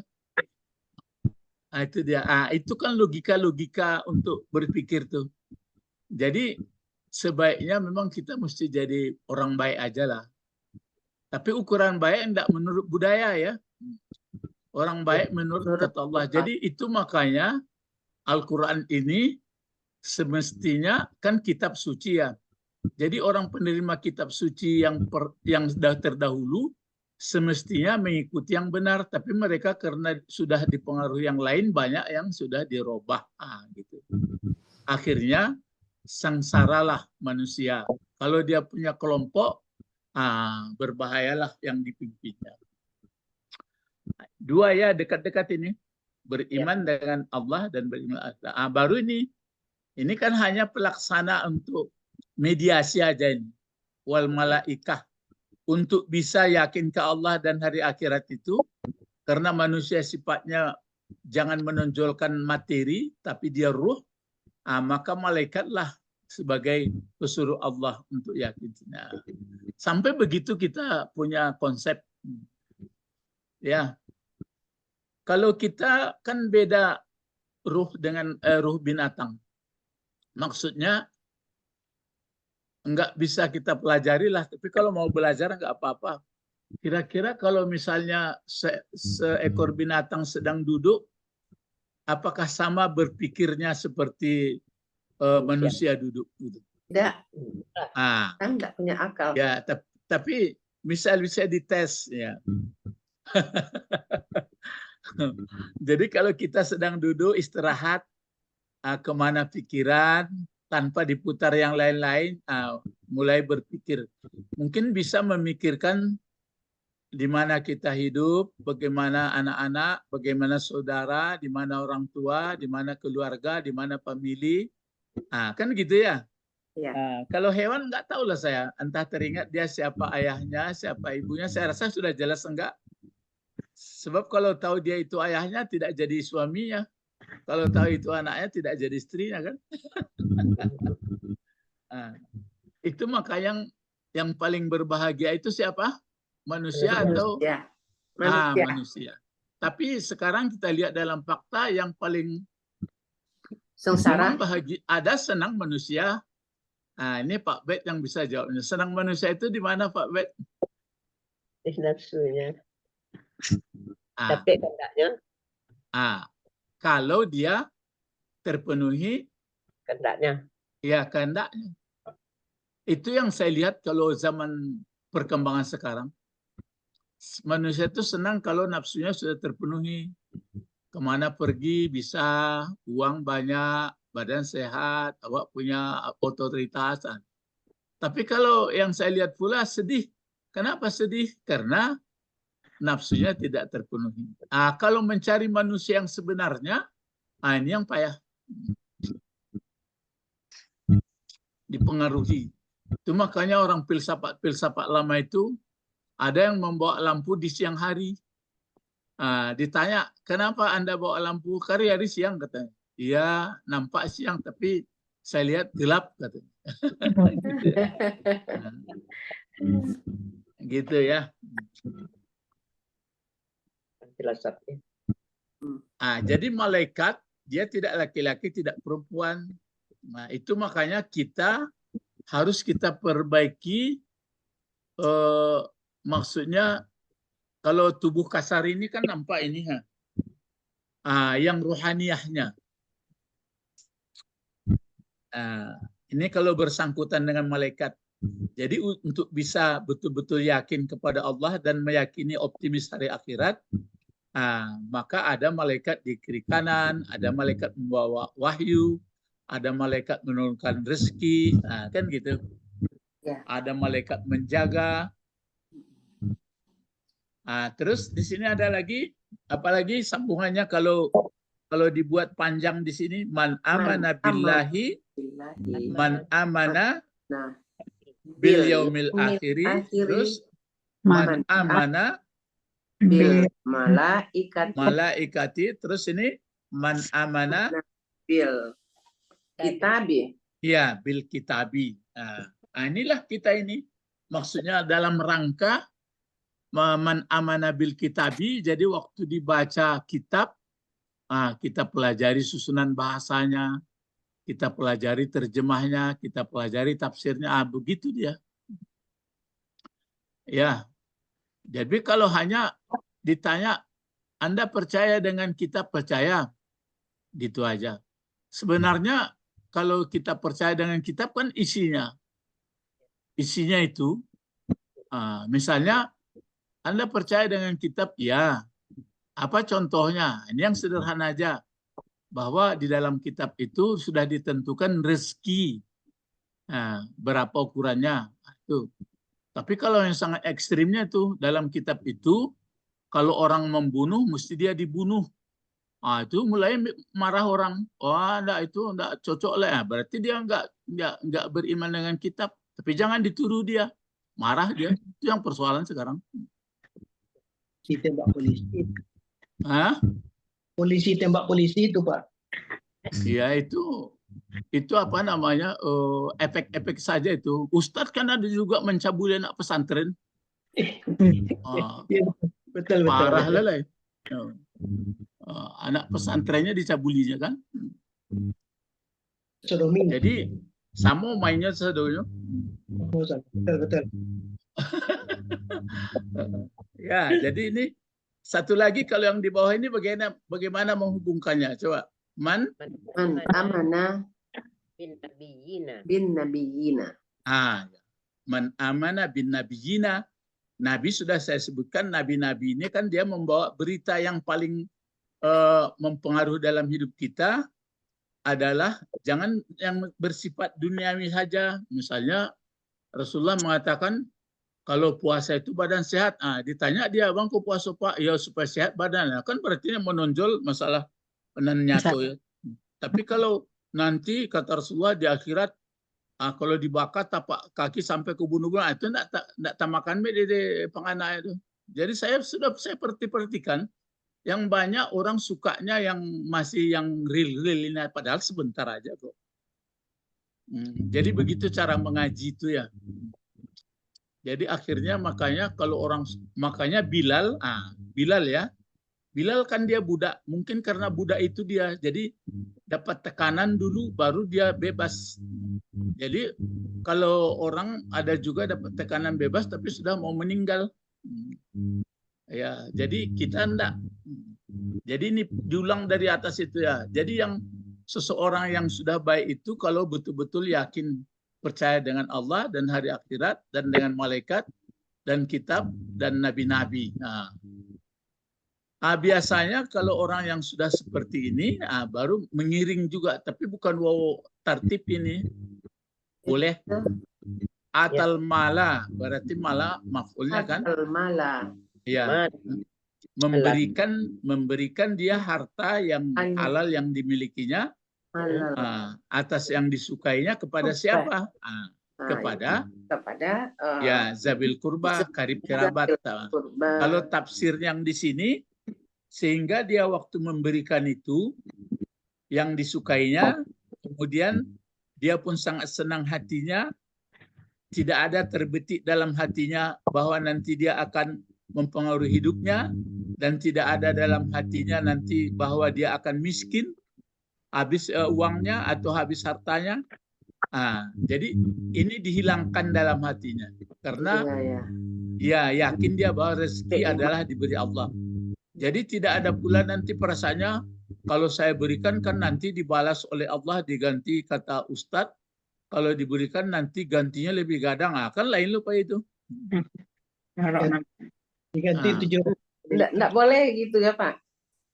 Itu dia. Itu kan logika-logika untuk berpikir tuh. Jadi sebaiknya memang kita mesti jadi orang baik aja lah. Tapi ukuran baik tidak menurut budaya ya. Orang baik menurut kata Allah. Jadi itu makanya Al-Quran ini semestinya kan kitab suci ya. Jadi orang penerima kitab suci yang terdahulu semestinya mengikuti yang benar. Tapi mereka karena sudah dipengaruhi yang lain banyak yang sudah dirubah. Gitu. Akhirnya sengsaralah manusia. Kalau dia punya kelompok, berbahayalah yang dipimpinnya. Dua ya dekat-dekat ini. Beriman dengan Allah dan beriman Allah. Baru ini kan hanya pelaksana untuk mediasi aja ini. Wal malaikah. Untuk bisa yakin ke Allah dan hari akhirat itu. Karena manusia sifatnya jangan menonjolkan materi, tapi dia ruh. Maka malaikatlah sebagai pesuruh Allah untuk yakin. Nah, sampai begitu kita punya konsep. Ya, kalau kita kan beda ruh dengan ruh binatang. Maksudnya enggak bisa kita pelajari lah. Tapi kalau mau belajar enggak apa-apa. Kira-kira kalau misalnya seekor binatang sedang duduk, apakah sama berpikirnya seperti manusia duduk? Tidak. Kan tidak punya akal. Ya, tapi bisa dites ya. Jadi kalau kita sedang duduk istirahat, kemana pikiran tanpa diputar yang lain-lain, mulai berpikir. Mungkin bisa memikirkan di mana kita hidup, bagaimana anak-anak, bagaimana saudara, di mana orang tua, di mana keluarga, di mana famili. Kan gitu ya. Ya. Kalau hewan nggak tahu lah saya, entah teringat dia siapa ayahnya, siapa ibunya. Saya rasa sudah jelas enggak. Sebab kalau tahu dia itu ayahnya tidak jadi suaminya. Kalau tahu itu anaknya tidak jadi istrinya kan. Itu maka yang paling berbahagia itu siapa? Manusia atau manusia. Tapi sekarang kita lihat dalam fakta yang paling Sengsara. bahagia ada senang manusia. Ini Pak Bet yang bisa jawabnya. Senang manusia itu di mana Pak Bet? Di nafsunya. Tapi kehendaknya. Kalau dia terpenuhi Kehendaknya. Ya kehendaknya. Itu yang saya lihat kalau zaman perkembangan sekarang. Manusia itu senang kalau nafsunya sudah terpenuhi. Kemana pergi bisa, uang banyak, badan sehat, awak punya otoritas. Tapi kalau yang saya lihat pula sedih. Kenapa sedih? Karena nafsunya tidak terpenuhi. Kalau mencari manusia yang sebenarnya, ini yang payah. Dipengaruhi. Itu makanya orang filsafat lama itu ada yang membawa lampu di siang hari. Ditanya, kenapa Anda bawa lampu? Karena hari siang katanya. Iya, nampak siang, tapi saya lihat gelap katanya. Gitu ya. Filsafat. Jadi malaikat, dia tidak laki-laki, tidak perempuan. Nah, itu makanya kita harus kita perbaiki, maksudnya kalau tubuh kasar ini kan nampak ini yang ruhaniyahnya. Ini kalau bersangkutan dengan malaikat. Jadi untuk bisa betul-betul yakin kepada Allah dan meyakini optimis hari akhirat, maka ada malaikat di kiri kanan, ada malaikat membawa wahyu, ada malaikat menurunkan rezeki, kan gitu. Ya. Ada malaikat menjaga. Terus di sini ada lagi, apalagi sambungannya kalau dibuat panjang di sini, man amana billahi, man amana bil yaumil akhiri, terus man amana bil malaikati, terus ini man amana bil kitabi Ya, bil kitabi. Inilah kita ini. Maksudnya dalam rangka man amana bil kitabi. Jadi waktu dibaca kitab, kita pelajari susunan bahasanya, kita pelajari terjemahnya, kita pelajari tafsirnya. Begitu dia. Ya, jadi kalau hanya ditanya, Anda percaya dengan kitab? Percaya, gitu aja. Sebenarnya kalau kita percaya dengan kitab kan isinya itu, misalnya Anda percaya dengan kitab, ya. Apa contohnya? Ini yang sederhana aja, bahwa di dalam kitab itu sudah ditentukan rezeki, berapa ukurannya itu. Tapi kalau yang sangat ekstrimnya tuh dalam kitab itu, kalau orang membunuh mesti dia dibunuh. Itu mulai marah orang. Enggak, itu enggak cocok lah. Berarti dia enggak beriman dengan kitab. Tapi jangan dituduh dia. Marah dia. Itu yang persoalan sekarang. Si tembak polisi. Polisi tembak polisi itu, Pak. Ya, itu apa namanya, efek-efek saja itu. Ustadz kan ada juga mencabuli anak pesantren. Betul. Parah lah. Anak pesantrennya dicabulinya kan. Sodomi. Jadi sama mainnya sedoyo. Betul. Ya, jadi ini satu lagi, kalau yang di bawah ini bagaimana menghubungkannya? Coba. Man amana bin nabiyina. Man amana bin nabiyina. Nabi sudah saya sebutkan, nabi-nabi ini kan dia membawa berita yang paling mempengaruhi dalam hidup kita adalah jangan yang bersifat duniawi saja. Misalnya Rasulullah mengatakan kalau puasa itu badan sehat. Ditanya dia, bang kok puasa Pak? Ya supaya sehat badannya. Kan berarti menonjol masalah penanyato ya. Tapi kalau nanti kata Rasulullah di akhirat, kalau dibakar tapak kaki sampai ke bunuh-bunuh, itu enggak tamakan di penganak itu. Jadi saya perhatikan yang banyak orang sukanya yang masih yang real ini, padahal sebentar aja kok. Jadi begitu cara mengaji itu ya. Jadi akhirnya makanya Bilal ya. Bilal kan dia budak, mungkin karena budak itu dia jadi dapat tekanan dulu baru dia bebas. Jadi kalau orang ada juga dapat tekanan bebas tapi sudah mau meninggal. Ya, jadi kita enggak. Jadi ini diulang dari atas itu ya. Jadi yang seseorang yang sudah baik itu kalau betul-betul yakin percaya dengan Allah dan hari akhirat dan dengan malaikat dan kitab dan nabi-nabi. Biasanya kalau orang yang sudah seperti ini baru mengiring juga, tapi bukan wow tartib ini. Boleh atal mala, berarti mala maf'ulnya kan? Atal mala. Ya. Memberikan dia harta yang halal yang dimilikinya atas yang disukainya kepada siapa? Kepada ya zabil kurba, karib kerabat. Kalau tafsir yang di sini, sehingga dia waktu memberikan itu yang disukainya, kemudian dia pun sangat senang hatinya, tidak ada terbetik dalam hatinya bahwa nanti dia akan mempengaruhi hidupnya, dan tidak ada dalam hatinya nanti bahwa dia akan miskin, habis uangnya atau habis hartanya. Jadi ini dihilangkan dalam hatinya karena ya yakin dia bahwa rezeki adalah diberi Allah. Jadi tidak ada pula nanti perasaannya kalau saya berikan kan nanti dibalas oleh Allah diganti, kata Ustadz, kalau diberikan nanti gantinya lebih gadang. Kan lain lupa itu. Diganti 7. Enggak boleh gitu ya Pak?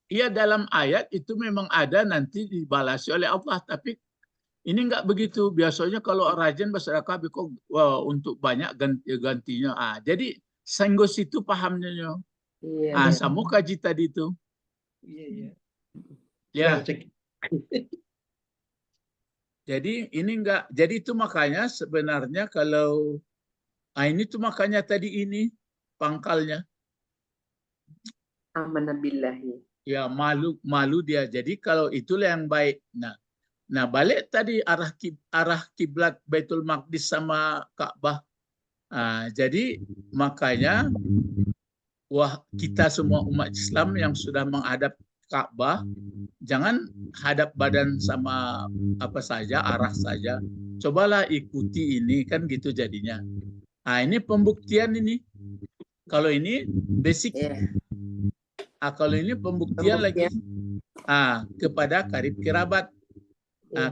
Iya, dalam ayat itu memang ada nanti dibalasi oleh Allah, tapi ini enggak begitu. Biasanya kalau rajin bersedekah untuk banyak gantinya. Jadi senggos itu pahamnya. Sama kaji tadi itu. Iya. Ya. Jadi ini enggak. Jadi itu makanya sebenarnya kalau ini tuh makanya tadi ini pangkalnya. Amana billahi. Ya malu dia. Jadi kalau itulah yang baik. Nah, balik tadi arah kiblat Baitul Maqdis sama Ka'bah. Jadi makanya kita semua umat Islam yang sudah menghadap Ka'bah, jangan hadap badan sama apa saja, arah saja. Cobalah ikuti ini, kan gitu jadinya. Ini pembuktian ini. Kalau ini basic. Kalau ini pembuktian lagi kepada karib kerabat.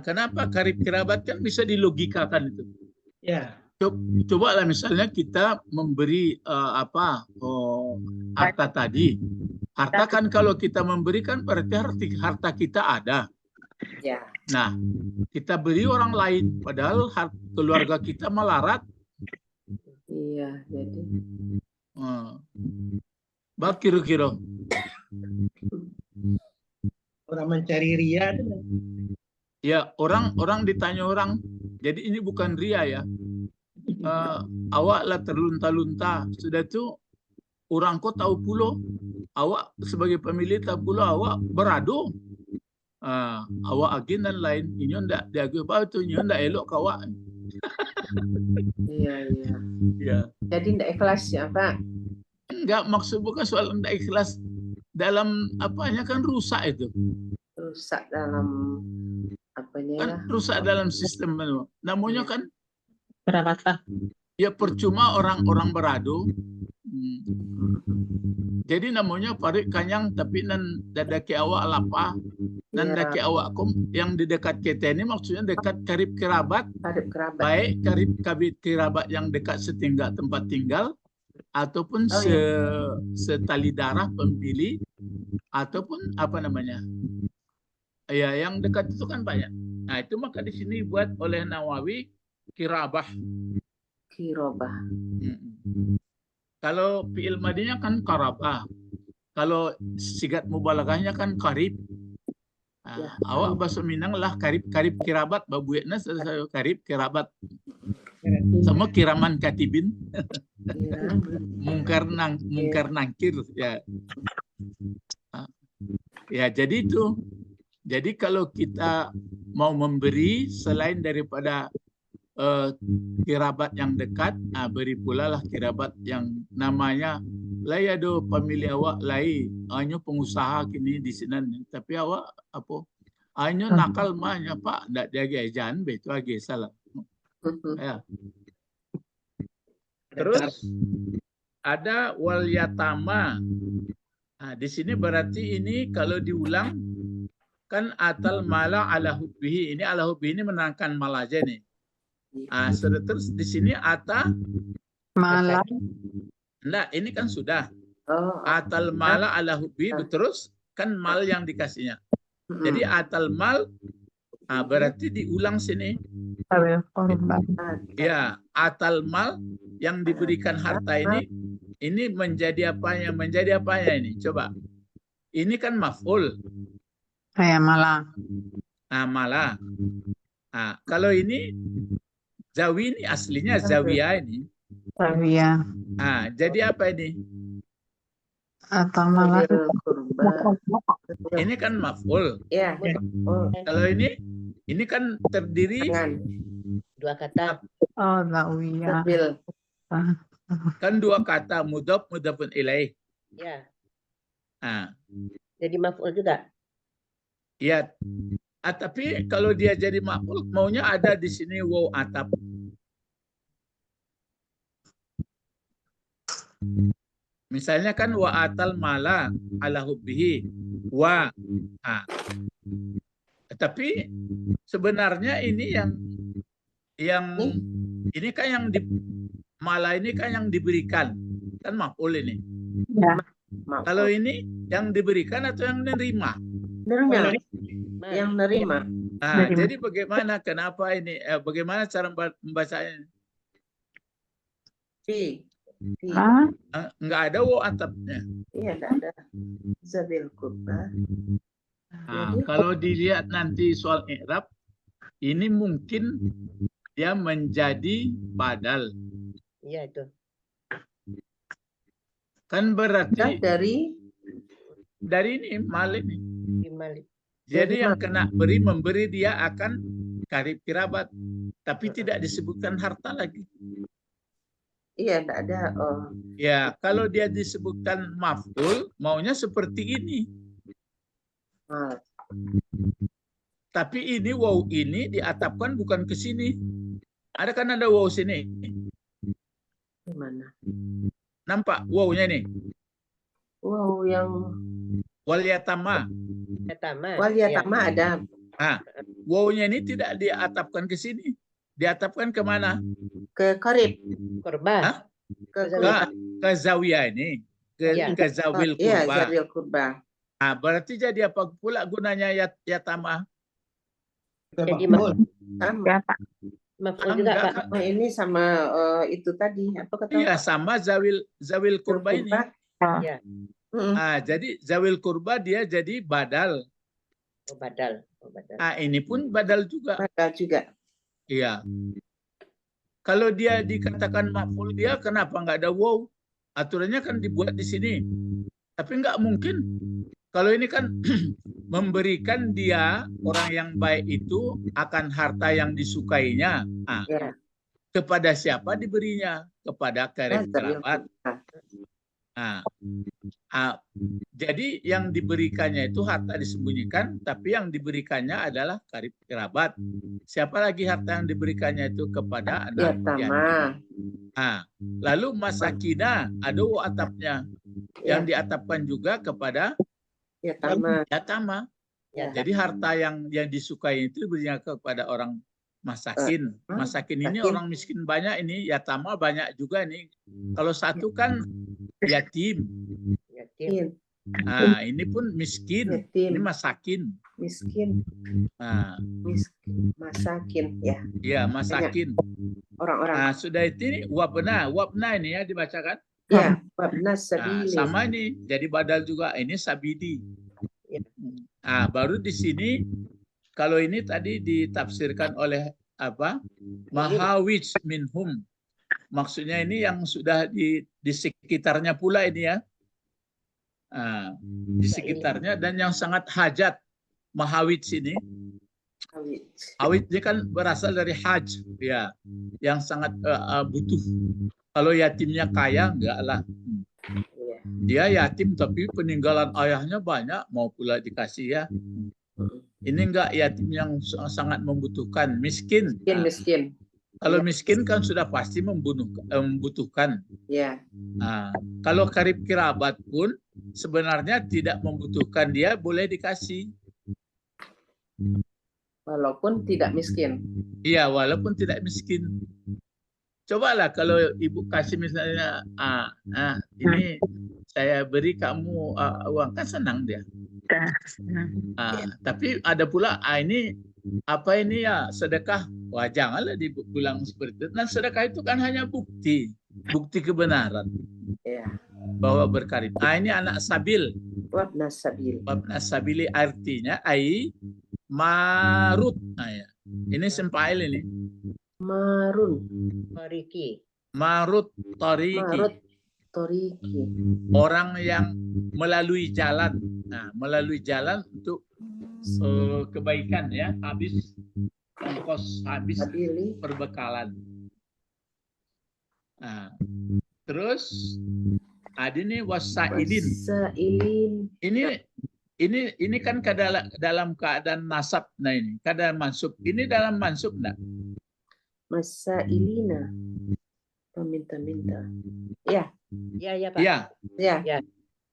Kenapa karib kerabat kan bisa dilogikakan itu. Ya. Coba lah misalnya kita memberi harta tadi. Harta kan kalau kita memberikan berarti harta kita ada. Ya. Nah, kita beri orang lain padahal keluarga kita melarat. Iya, jadi Kira-kira Orang mencari ria. ya, orang ditanya orang. Jadi ini bukan ria ya. Awak lah terlunta-lunta. Sudah tu orang kau tahu pulau. Awak sebagai pemilih tahu pulau awak beradu. Awak agin dan lain. Ini ndak diagih apa tu, ini ndak elok kawak. iya. Ya. Jadi tidak ikhlas ya, Pak. Enggak, maksud bukan soal ndak ikhlas. Dalam apanya kan rusak itu. Rusak dalam apanya Kan ya? rusak dalam sistem. Namanya kan Perabatan. ya percuma orang-orang beradu. Jadi namanya parik kanyang tapi nan dadaki awak lapa. Nan Iya, daki awak yang di dekat kita ini maksudnya dekat karib kerabat. karib kerabat. Baik karib kerabat yang dekat setinggal tempat tinggal ataupun setali darah pemilih ataupun apa namanya. Ya, yang dekat itu kan banyak. Nah, itu maka di sini buat oleh Nawawi kirabah. Kirobah. Kalau fi'il madinya kan karabah. Kalau sigat mubalaghahnya kan karib. Awak bahasa Minang lah karib kirabat, babuetna karib kirabat. Sama kiraman katibin. Iya. mungkar nangkir ya. Ya, jadi itu. Jadi kalau kita mau memberi selain daripada kirabat yang dekat, beri pula lah kirabat yang namanya layado pemilih awak lai, hanya pengusaha kini di sini, tapi awak apa? Hanya nakal mahnya Pak, ndak jaga ejan betul lagi salah. Ya. Terus ada wal yatama. Di sini berarti ini kalau diulang kan atal mala ala hubbihi. Ini ala hubbihi ini menerangkan mal aja nih. Terus di sini ata Malah. enggak, ini kan sudah. Oh, Atal mala ala hubbihi, terus kan mal yang dikasihnya. Jadi atal mal berarti diulang sini. Ya, atal mal yang diberikan harta ini menjadi apanya? Menjadi apanya ini? Coba. Ini kan maf'ul. Saya malah. Malah. Kalau ini zawi ini aslinya zawiyah ini. Zawiyah. Jadi apa ini? Atau malah. Ini kan maf'ul. ya. Kalau ini kan terdiri Dua kata. Oh, zawiyah. Stabil. kan dua kata mudhaf mudhafun ilaih. Ya. Jadi maf'ul juga. Ya. Tapi kalau dia jadi maf'ul maunya ada di sini waw atap. Misalnya kan wa atal mala ala hubbihi wa. Tapi sebenarnya ini yang ini kan yang mala ini kan yang diberikan, kan maf'ul ini. Ya. Kalau ini yang diberikan atau yang menerima? Nerima. Yang nerima. Jadi bagaimana? Kenapa ini? Bagaimana cara membacanya? Fi. Enggak ada wo atapnya. Iya, enggak ada. Zabil kubah. Kalau dilihat nanti soal i'rab, ini mungkin dia menjadi badal. Iya itu. Kan berarti dari ini mal ini. Malik. Jadi yang kena memberi dia akan karib kerabat. Tapi tidak disebutkan harta lagi. Iya, tidak ada. Oh. Ya, kalau dia disebutkan maf'ul, maunya seperti ini. Ah, Tapi ini waw ini diatapkan bukan ke sini. Ada kan ada waw sini. gimana? Nampak wawnya nih. Wow, yang Wal yatama. wal yatama ada. Wawnya ini tidak diatapkan ke sini. Diatapkan kemana? Ke karib. Korban. Hah? Ke zawiyah ini. Iya. Ke zawil Iya, kurba. zawil kurba. Berarti jadi apa pula gunanya yatama? Jadi Maf'ul. Sama. Ya, Pak. Maf'ul juga, Enggak, Pak. kan? Oh, ini sama itu tadi apa kata? Iya, sama zawil kurba ini. Oh, Mm-mm. Jadi zawil kurba dia jadi badal. Oh, badal. Oh, badal. Ini pun badal juga. Badal juga. Iya. Kalau dia dikatakan maf'ul dia kenapa nggak ada waw? Aturannya kan dibuat di sini. Tapi nggak mungkin. Kalau ini kan memberikan dia orang yang baik itu akan harta yang disukainya. Ya. Kepada siapa diberinya? Kepada karib kerabat. Jadi yang diberikannya itu harta disembunyikan, tapi yang diberikannya adalah karib kerabat. Siapa lagi harta yang diberikannya itu kepada anak Yatama. yatim. Lalu masakina ada atapnya yang diatapkan juga kepada Yatama. yatama. Ya. Jadi harta yang disukai itu diberinya kepada orang masakin. Masakin ini masakin. orang miskin banyak, ini yatama banyak juga nih. Kalau satu kan yatim. Yatim. Ini pun miskin. Yatim. Ini masakin. Miskin. Miskin. Masakin. Ya. Ya, masakin. Orang-orang. Sudah itu wabna ini ya dibacakan. Ya. Wabna sabili. Sama ini jadi badal juga. Ini sabidi. Baru di sini kalau ini tadi ditafsirkan oleh apa? Mahawij minhum. Maksudnya ini yang sudah di sekitarnya pula ini ya. Di sekitarnya dan yang sangat hajat. Mahawij ini. Awit ini kan berasal dari haj, ya, yang sangat butuh. Kalau yatimnya kaya enggak lah. Dia yatim tapi peninggalan ayahnya banyak, mau pula dikasih ya. Ini enggak yatim yang sangat membutuhkan, miskin. Miskin. Kalau miskin kan sudah pasti membutuhkan. Ya. Kalau karib kerabat pun sebenarnya tidak membutuhkan, dia boleh dikasih. Walaupun tidak miskin. Iya, walaupun tidak miskin. Cobalah kalau ibu kasih misalnya, ini saya beri kamu uang, kan senang dia. Tapi ada pula, ini apa ini ya sedekah. Wah, janganlah dibilang seperti itu. Dan sedekah itu kan hanya bukti kebenaran. Ya. Bahwa berkarib. Ini anak sabil. Wabna sabil. Wabna sabili artinya marut. Ya. Ini sempail ini. Marun. Marut toriki. Marut toriki. Orang yang melalui jalan. Melalui jalan untuk kebaikan ya. Habis ongkos, habis perbekalan. Terus ada nih wasailin. Ini kan dalam keadaan nasab. Nah ini keadaan mansub. Ini dalam mansub enggak? Masailina. Peminta-minta. Ya. Ya, Pak. Iya. Ya.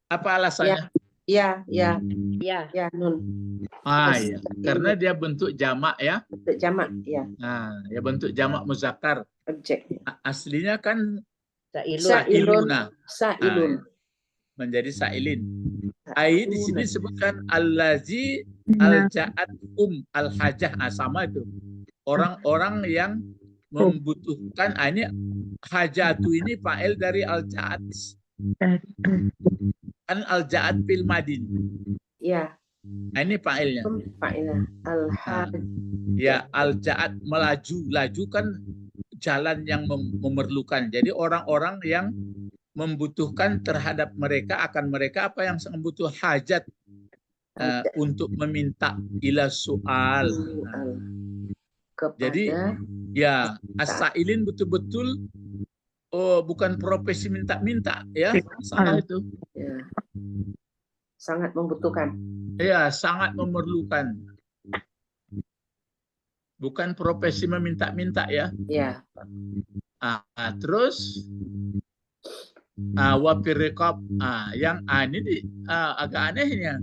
Apa alasannya? Ya. Ya. Ya, nun. Ya. Karena dia bentuk jamak ya. Bentuk jamak, ya. Ya bentuk jamak muzakkar. Objek. Aslinya kan Sa'ilun. Menjadi sa'ilin. Di sini disebutkan allazi alja'at al-hajah. Sama itu. Orang-orang yang membutuhkan. Ini hajatu ini fa'il dari al-ja'at. Kan al-ja'at fil madin. Ya. Ini fa'ilnya. Fa'ilnya al-hajj. Ya, al-ja'at melaju. Laju kan jalan yang memerlukan. Jadi orang-orang yang membutuhkan terhadap mereka, akan mereka apa yang membutuh hajat. untuk meminta ila soal. Jadi ya as-sailin betul-betul bukan profesi minta-minta ya, salah itu. Ya. Sangat membutuhkan. Ya, sangat memerlukan. Bukan profesi meminta-minta ya. Ya. Terus wafirriqab. Yang ini agak anehnya.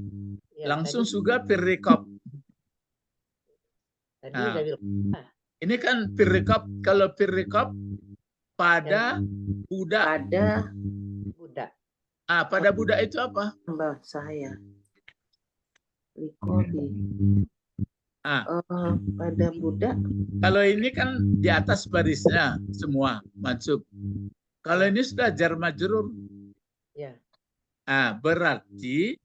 Ya, Langsung tadi- juga firriqab. tadi udah bilang. Ini kan firriqab, kalau firriqab pada budak. Pada Budak. Pada budak itu apa? hamba saya. Likobi. Pada budak. Kalau ini kan di atas barisnya semua mansub. Kalau ini sudah jar majrur. Ya. Berarti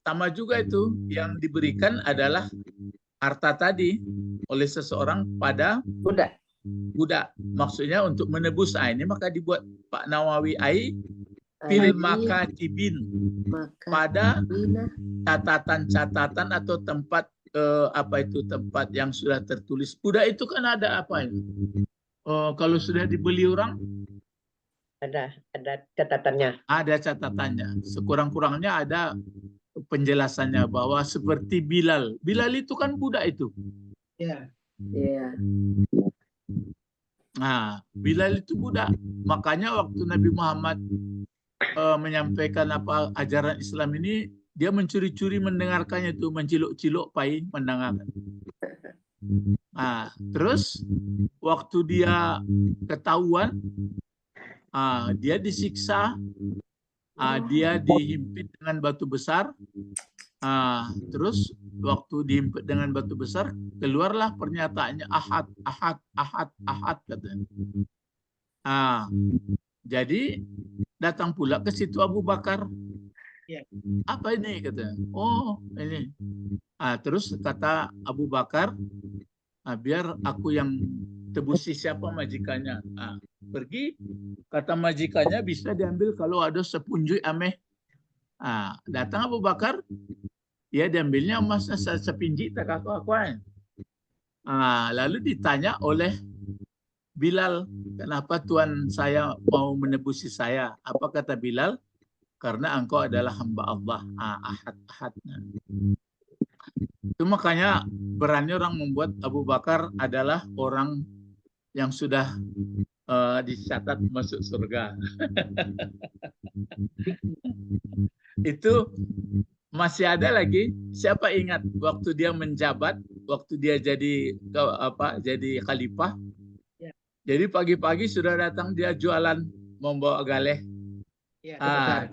sama juga itu yang diberikan adalah harta tadi oleh seseorang pada Budak. budak. Maksudnya untuk menebus ini maka dibuat Pak Nawawi fil makatibin, pada catatan-catatan atau tempat tempat yang sudah tertulis. Budak itu kan ada apa ya? Kalau sudah dibeli orang Ada catatannya. ada catatannya. Sekurang-kurangnya ada penjelasannya bahwa seperti Bilal. Bilal itu kan budak itu. Ya. Ya. Bilal itu budak. Makanya waktu Nabi Muhammad menyampaikan apa ajaran Islam ini, dia mencuri-curi mendengarkannya itu, menciluk-ciluk pai mendengarkan. Terus waktu dia ketahuan, dia disiksa, dia dihimpit dengan batu besar. Terus waktu dihimpit dengan batu besar, keluarlah pernyataannya ahad, ahad, ahad, ahad katanya. Jadi datang pula ke situ Abu Bakar. Apa ini katanya? Oh ini. Terus kata Abu Bakar, biar aku yang tebusi siapa majikannya. Pergi, kata majikannya bisa diambil kalau ada sepunjui ameh. Datang Abu Bakar, ya diambilnya emasnya sepinji tak aku-akuan. Lalu ditanya oleh Bilal, kenapa Tuhan saya mau menebusi saya? Apa kata Bilal? Karena engkau adalah hamba Allah. Ahad. Itu makanya berani orang membuat Abu Bakar adalah orang yang sudah dicatat masuk surga. Itu masih ada lagi. Siapa ingat waktu dia menjabat, waktu dia jadi khalifah? Jadi pagi-pagi sudah datang dia jualan membawa galeh.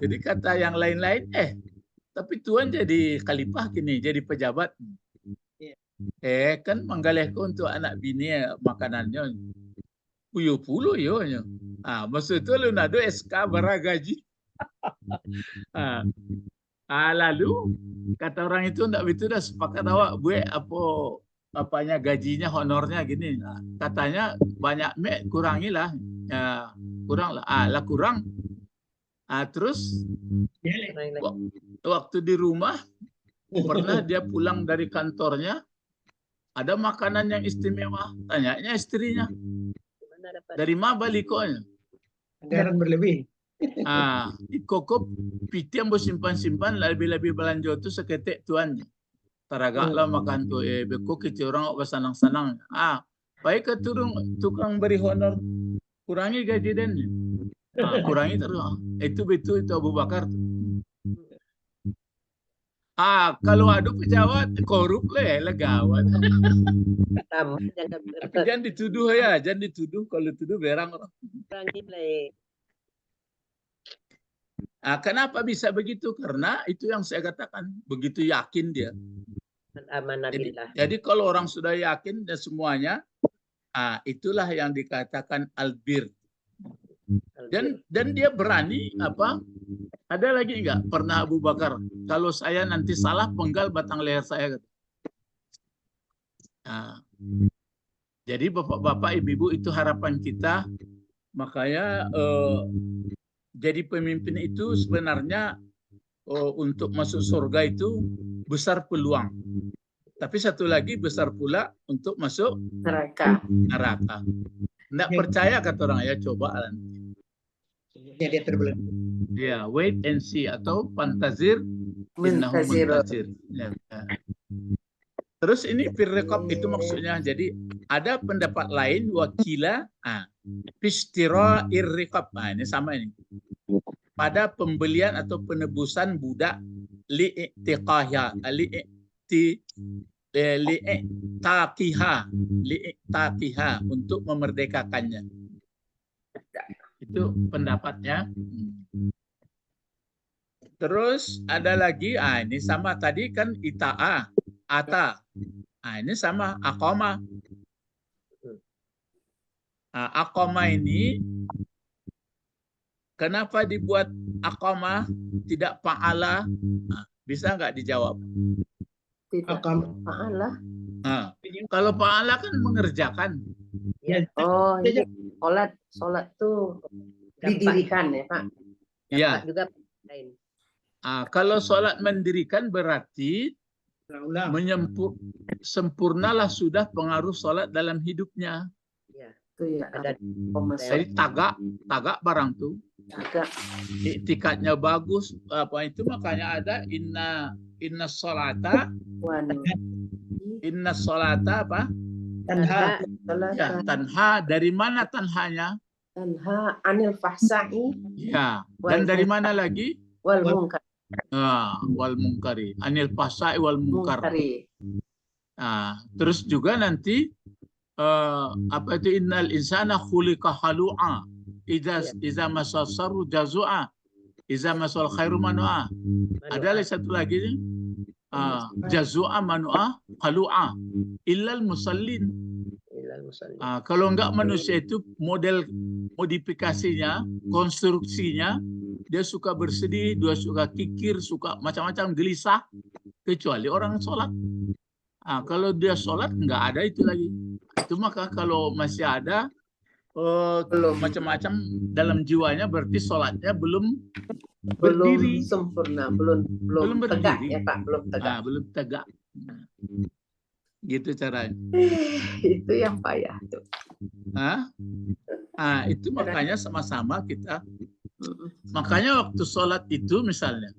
Jadi kata yang lain-lain, tapi Tuhan jadi khalifah kini, jadi pejabat. Kan menggalehku untuk anak bini makanannya. Puyo puluh yo. Maksud itu lu nado SK baragaji. Lalu kata orang itu ndak begitu dah sepakat awak gue apanya gajinya honornya gini. Katanya banyak kurangilah. Kurang lah. Kurang. Terus waktu di rumah pernah dia pulang dari kantornya, ada makanan yang istimewa. Tanyanya istrinya, dari mana balikonya? Anggaran berlebih. Ikokop piti yang simpan-simpan lebih-lebih belanja itu seketik tuannya. Taragaklah makan tu beko kita orang bersanang-sanang. Baik ke tukang beri honor, kurangi gaji dan kurangi terus. Itu betul itu Abu Bakar. Kalau ada pejabat korup gawat. Jangan dituduh ya, jangan dituduh. Kalau dituduh berang orang. Kenapa bisa begitu? Karena itu yang saya katakan, begitu yakin dia. Jadi kalau orang sudah yakin dan semuanya, itulah yang dikatakan albir. Dan dia berani apa? Ada lagi enggak? Pernah Abu Bakar, kalau saya nanti salah penggal batang leher saya. Jadi bapak-bapak, ibu-ibu itu harapan kita. Makanya jadi pemimpin itu sebenarnya untuk masuk surga itu besar peluang. Tapi satu lagi besar pula untuk masuk Neraka. neraka. Nggak percaya kata orang, ya coba nanti. Sebenarnya dia terbelah. Ya, wait and see atau fantazir innahu Muntazir. muntazir. Ya. Terus ini firriqab itu maksudnya, jadi ada pendapat lain wakila pistira irriqab. Nah, ini sama ini. Pada pembelian atau penebusan budak li'tiqahya li'taqiha untuk memerdekakannya. Itu pendapatnya. Terus ada lagi, ini sama tadi kan ita'a, ata. Ini sama aqama. Aqama ini kenapa dibuat aqama tidak fa'ala? Bisa nggak dijawab? Tidak Akam. fa'ala. Kalau fa'ala kan mengerjakan. Ya, Oh, Dia- iya. Sholat tuh Dampak. didirikan ya Pak. Ya. Juga lain. Kalau sholat mendirikan berarti ulang. sempurnalah sudah pengaruh sholat dalam hidupnya. Itu ya. Ada Jadi tagak barang tuh. Agak Iktikadnya bagus, apa itu makanya ada inna sholata apa? Tanha. Ya, tanha. Dari mana tanhanya? tanha anil fahsa'i Ya. Dan dari mana lagi? wal munkar. Wal munkari. Anil fahsai wal munkar. Munkari. Terus juga nanti apa itu innal insana khuliqa halu'a iza masal sarru jazua iza masal khairu manua. Ada lagi satu lagi nih. Jazua manua halu'a illal musallin. Kalau enggak manusia itu model modifikasinya, konstruksinya dia suka bersedih, dia suka kikir, suka macam-macam gelisah, kecuali orang sholat. Kalau dia sholat nggak ada itu lagi. Itu maka kalau masih ada macam-macam dalam jiwanya berarti sholatnya belum berdiri. Sempurna, Belum belum tegak berdiri. ya Pak, belum tegak. Belum tegak. Gitu caranya. Itu yang payah tuh. Itu makanya sama-sama kita. Makanya waktu sholat itu misalnya,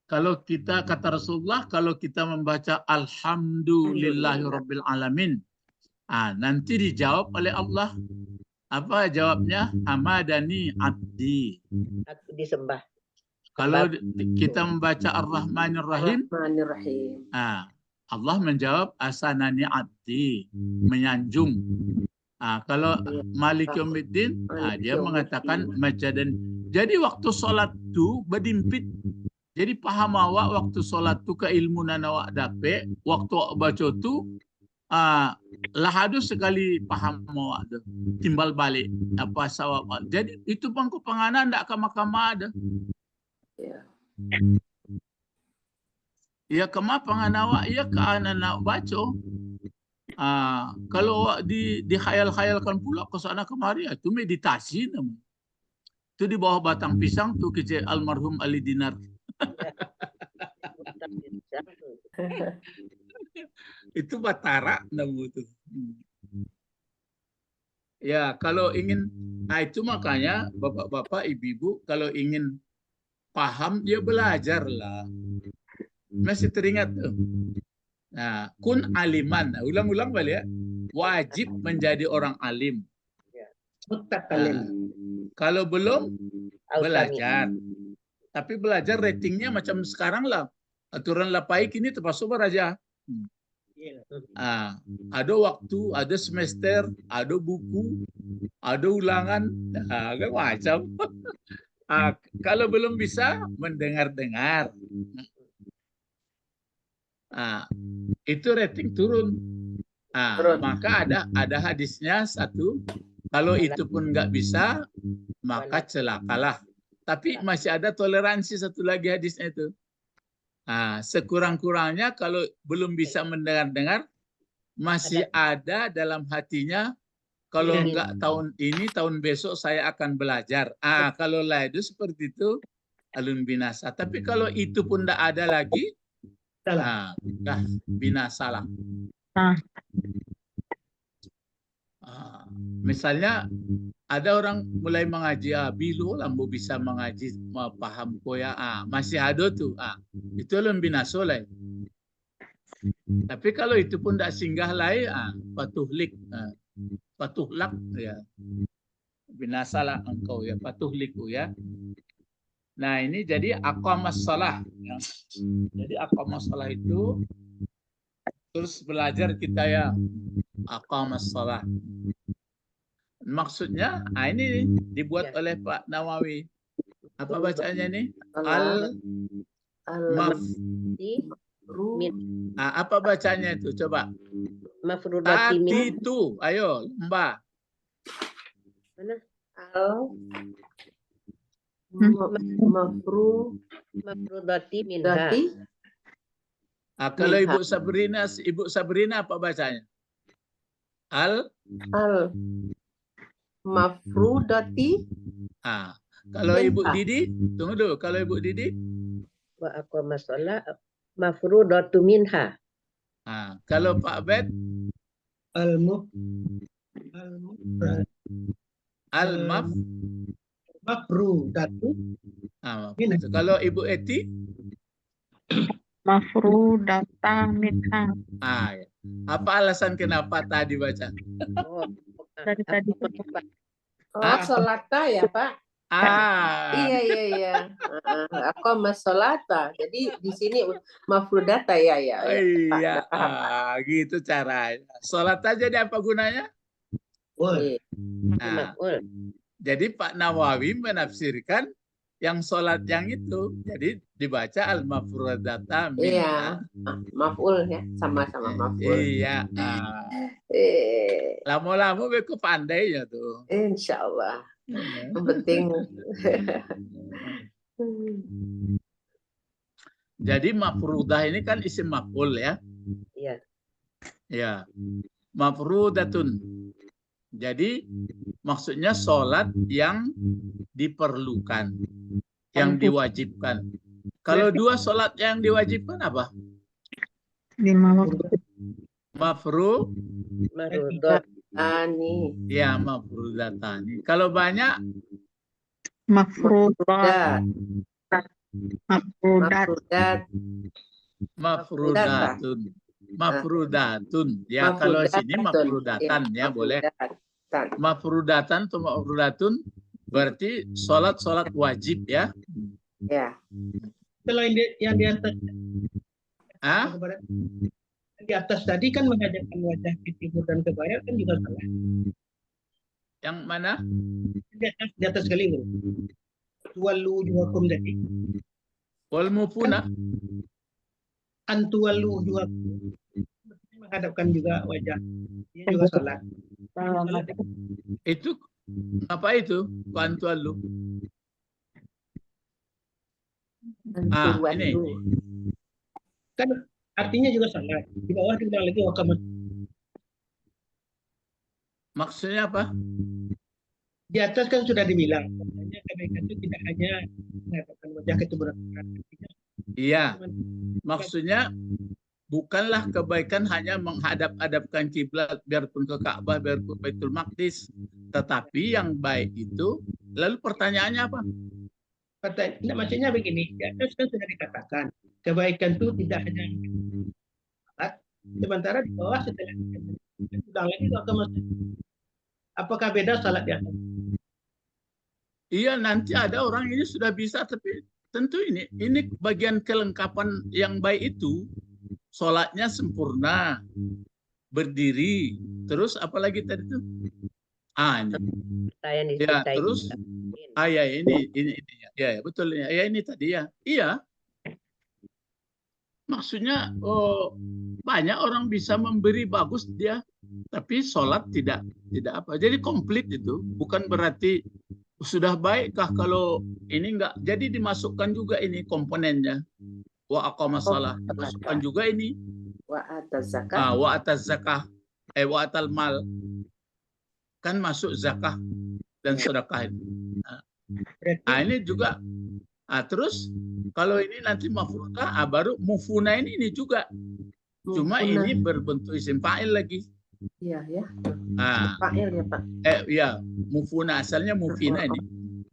kalau kita kata Rasulullah, kalau kita membaca Alhamdulillahirabbil alamin, nanti dijawab oleh Allah. Apa jawabnya? Hamadani abdi. Aku disembah. Kalau kita membaca Ar-Rahmanir Rahim, Rahmanir-Rahim. Allah menjawab asanani abdi, menyanjung. Kalau Malik Yaumiddin, dia mengatakan majadan. Jadi waktu sholat itu berdimpit. Jadi paham awak waktu sholat itu keilmunan awak dapat, waktu baca itu lahadu sekali paham awak tu, timbal balik apa sawab. Jadi itu pangku panganan ndak kama-kama ada. Ya kama pangan awak ya ke anak baca. Kalau awak dikhayal-khayalkan pula ke sana kemari, itu meditasi namanya. Itu di bawah batang pisang tuh kece almarhum Ali Dinar. Itu batara namanya tuh. Ya, kalau ingin, itu makanya bapak-bapak, ibu-ibu kalau ingin paham dia belajarlah. Masih teringat tuh. Kun aliman. Ulang-ulang balik ya. Wajib menjadi orang alim. Kalau belum belajar. Tapi belajar ratingnya macam sekarang lah. Aturan lapaik ini terpasuk beraja. Ada waktu, ada semester, ada buku, ada ulangan, kan macam. Kalau belum bisa mendengar-dengar, itu rating turun. Maka ada hadisnya satu. Kalau itu pun nggak bisa, maka celakalah. Tapi masih ada toleransi satu lagi hadisnya itu. Sekurang-kurangnya kalau belum bisa mendengar-dengar, masih ada dalam hatinya, kalau enggak tahun ini, tahun besok saya akan belajar. Kalau lah itu seperti itu, alun binasa. Tapi kalau itu pun tidak ada lagi, Salah. Nah, binasalah. Nah. Misalnya ada orang mulai mengaji, bilu lambu bisa mengaji, paham koya, masih ada tuh, itu lem binasoleh. Tapi kalau itu pun tidak singgah lai, patuhlik, patuhlak ya, binasalah engkau ya, patuhliku ya. Nah ini jadi aqamas shalah. Ya. Jadi aqamas shalah itu terus belajar kita ya, aqamas shalah. Maksudnya, ini dibuat oleh Pak Nawawi. Apa bacanya nih? Apa bacanya itu? Coba. Mafrudati min. Itu. Ayo, Mbak. Mana? Mafrudati minha. Kalau Ibu Sabrina apa bacanya? Mafrudati. Kalau Ibu Didi, tunggu dulu. Kalau Ibu Didi, Wa aqamas shalah mafrudatu minha. Kalau Pak Bet, Mafrudatu. Kalau Ibu Eti, mafrudata minha. Ya. Apa alasan kenapa tadi baca? Dari tadi. Sholata ya Pak. Iya. Aqamas sholata. Jadi di sini mafrudata ya. Iya, gitu caranya. Sholat aja jadi apa gunanya? Jadi Pak Nawawi menafsirkan yang sholat yang itu, jadi dibaca al-mafrudata minha. Iya, maf'ul ya, sama-sama maf'ul. Iya. Lama-lama beku pandainya tuh. Insya Allah. Yang penting. Jadi mafrudah ini kan isim maf'ul ya. Iya. Ya. Mafrudatun. Jadi maksudnya sholat yang diperlukan, yang diwajibkan. Kalau dua sholat yang diwajibkan apa? 5 waktu. Mafrudatani. Ya, mafrudatani. Kalau banyak? Mafrudat. Mafrudatun. Ya, kalau sini mafrudatan ya boleh. Mafrudatan atau mafrudatun berarti sholat wajib ya. Ya. Kalau yang di atas. Di atas tadi kan menghadapkan wajah ke timur dan ke barat kan juga salah. Yang mana? Di atas kali itu. Tuwalu juwakum tadi. Wal mufuna. Antuwalu juwakum. Menghadapkan juga wajah. Ini juga salah. Itu apa itu? Antuwalu. Ini. Kan artinya juga salah. Di bawah dibilang lagi wakamat. Maksudnya apa? Di atas kan sudah dibilang. Kebaikan itu tidak hanya menghadapkan wajah ke timur. Iya. Maksudnya bukanlah kebaikan hanya menghadap-hadapkan kiblat biarpun ke Ka'bah, biarpun Baitul Maqdis, tetapi yang baik itu. Lalu pertanyaannya apa? Maksudnya begini, di atas kan sudah dikatakan kebaikan itu tidak hanya salat, sementara di bawah setelah ulang lagi apakah beda salat di atas? Iya, nanti ada orang ini sudah bisa, tapi tentu ini bagian kelengkapan yang baik itu. Sholatnya sempurna, berdiri, terus apalagi tadi itu? Ini. Ya, terus ya ini ya betul ya ini tadi ya. Iya. Maksudnya banyak orang bisa memberi bagus dia, tapi sholat tidak apa. Jadi komplit itu, bukan berarti sudah baikkah kalau ini enggak. Jadi dimasukkan juga ini komponennya. Wa aqamas shalah, dimasukkan juga ini. Wa ataz zakah. Wa ataz zakah. Wa atal mal. Kan masuk zakah dan sedekah ini. Ini juga. Terus Kalau ini nanti mafrudah, baru mufuna ini juga. Cuma Mufuna. ini berbentuk isim fa'il lagi. Iya ya. Ah, Fa'il ya Pak. ya, mufuna asalnya mufina ini.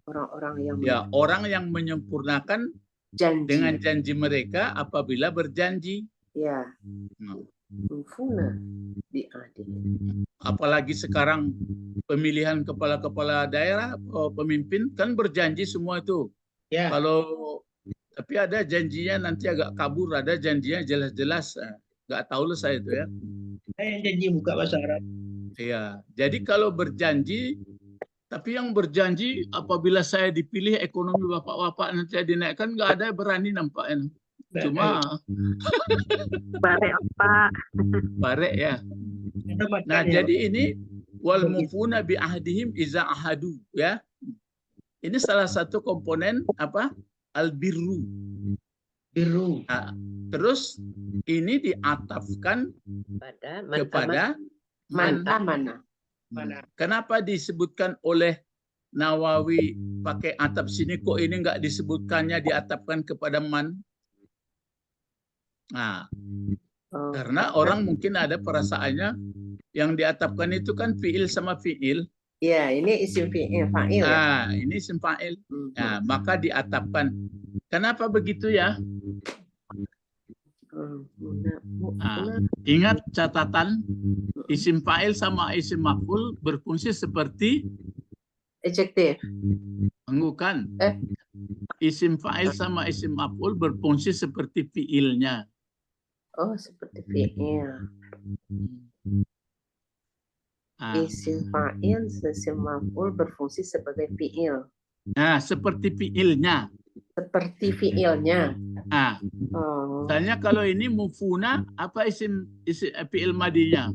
Orang-orang yang Ya, orang yang menyempurnakan janji. dengan janji mereka apabila berjanji. Ya. Nah, Mufuna bi ahdihim. apalagi sekarang pemilihan kepala-kepala daerah, pemimpin kan berjanji semua itu. Ya. Tapi ada janjinya nanti agak kabur, ada janjinya jelas-jelas. Nggak tahu lah saya itu ya. Saya yang janji buka bahasa Arab. Iya, jadi kalau berjanji, tapi yang berjanji apabila saya dipilih ekonomi bapak-bapak nanti dinaikkan, nggak ada berani nampaknya. Cuma Bare apa? barek ya. Nah, jadi ini wal mufuna bi ahdihim iza ahadu ya. Ini salah satu komponen apa? Al-birru. biru. Nah, terus ini diatafkan Pada kepada Mana? Kenapa disebutkan oleh Nawawi pakai atap sini, kok ini nggak disebutkannya diatapkan kepada man? Nah, Oh, karena orang mungkin ada perasaannya yang diatapkan itu kan fiil sama fiil. ya, ini isim fa'il ya. Ah, ini isim fa'il. Nah, maka diatapkan. Kenapa begitu ya? Ingat catatan, isim fa'il sama isim maf'ul berfungsi seperti Adjektif. bukan. Isim fa'il sama isim maf'ul berfungsi seperti fiilnya. Oh, seperti fi'il. Isim fa'il, isim maf'ul berfungsi sebagai fi'il. Nah, seperti fiilnya. Seperti fi'ilnya. Nah, Oh, misalnya kalau ini mufuna, apa isim fiil madinya?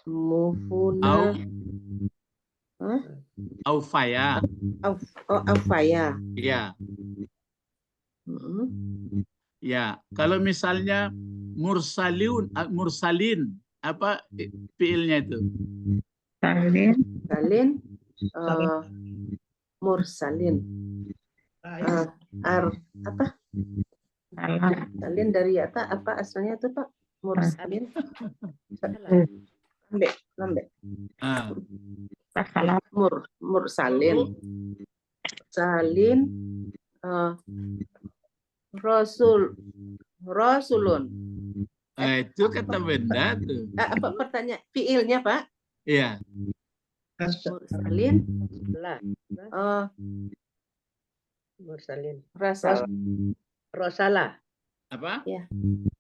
mufuna. Aufaya. Afaya. Ya. Ya, kalau misalnya mursalin, apa fiilnya itu? Salin. Salin. Mursalin. Apa? Salah. Salin dari apa asalnya itu Pak? Mursalin. Lambe. Salah. Mursalin. Salin. Rasulun. Itu kata benda tuh. Apa pertanyaan? Fiilnya Pak? Iya. Mursalin. Mursalin. Rosala. Apa? Ya.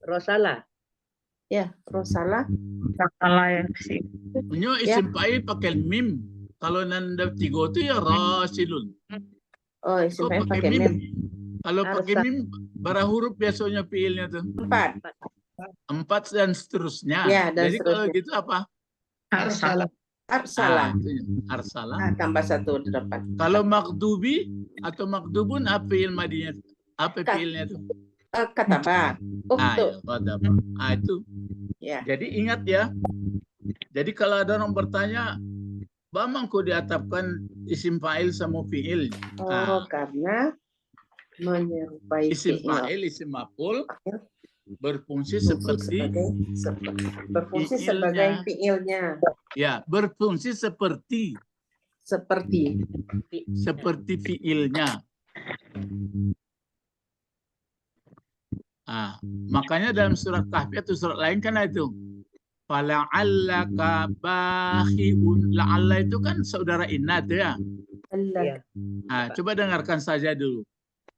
Rosala. Ya, Rosala. Salah ya sih. Nyo isim fa'il pakai mim. Kalau nanda tiga itu ya rasilun. Oh, isim Kok fa'il pakai pakai mim? mim. Kalau pakai mim, berapa huruf biasanya fiilnya tuh? 4. 4 dan seterusnya. Ya, dan Jadi kalau seterusnya. gitu apa? Arsala. Arsala. Arsala. Tambah 1 di depan. Kalau makdubi atau makdubun, apa fiil madinya? Apa fiilnya tuh? Kataba. Ya, qadaba. Itu. Ya. Jadi ingat ya. Jadi kalau ada orang bertanya, Bamang kok diatapkan isim fa'il sama fiil? Karena menyerupai Isim fiil. fa'il, isim maf'ul berfungsi berfungsi sebagai fiilnya. Ya, berfungsi seperti fiilnya. Makanya dalam surat Kahfi atau surat lain kan itu fala'allaka bakhi'un. La'alla itu kan saudara inna itu ya. Coba dengarkan saja dulu.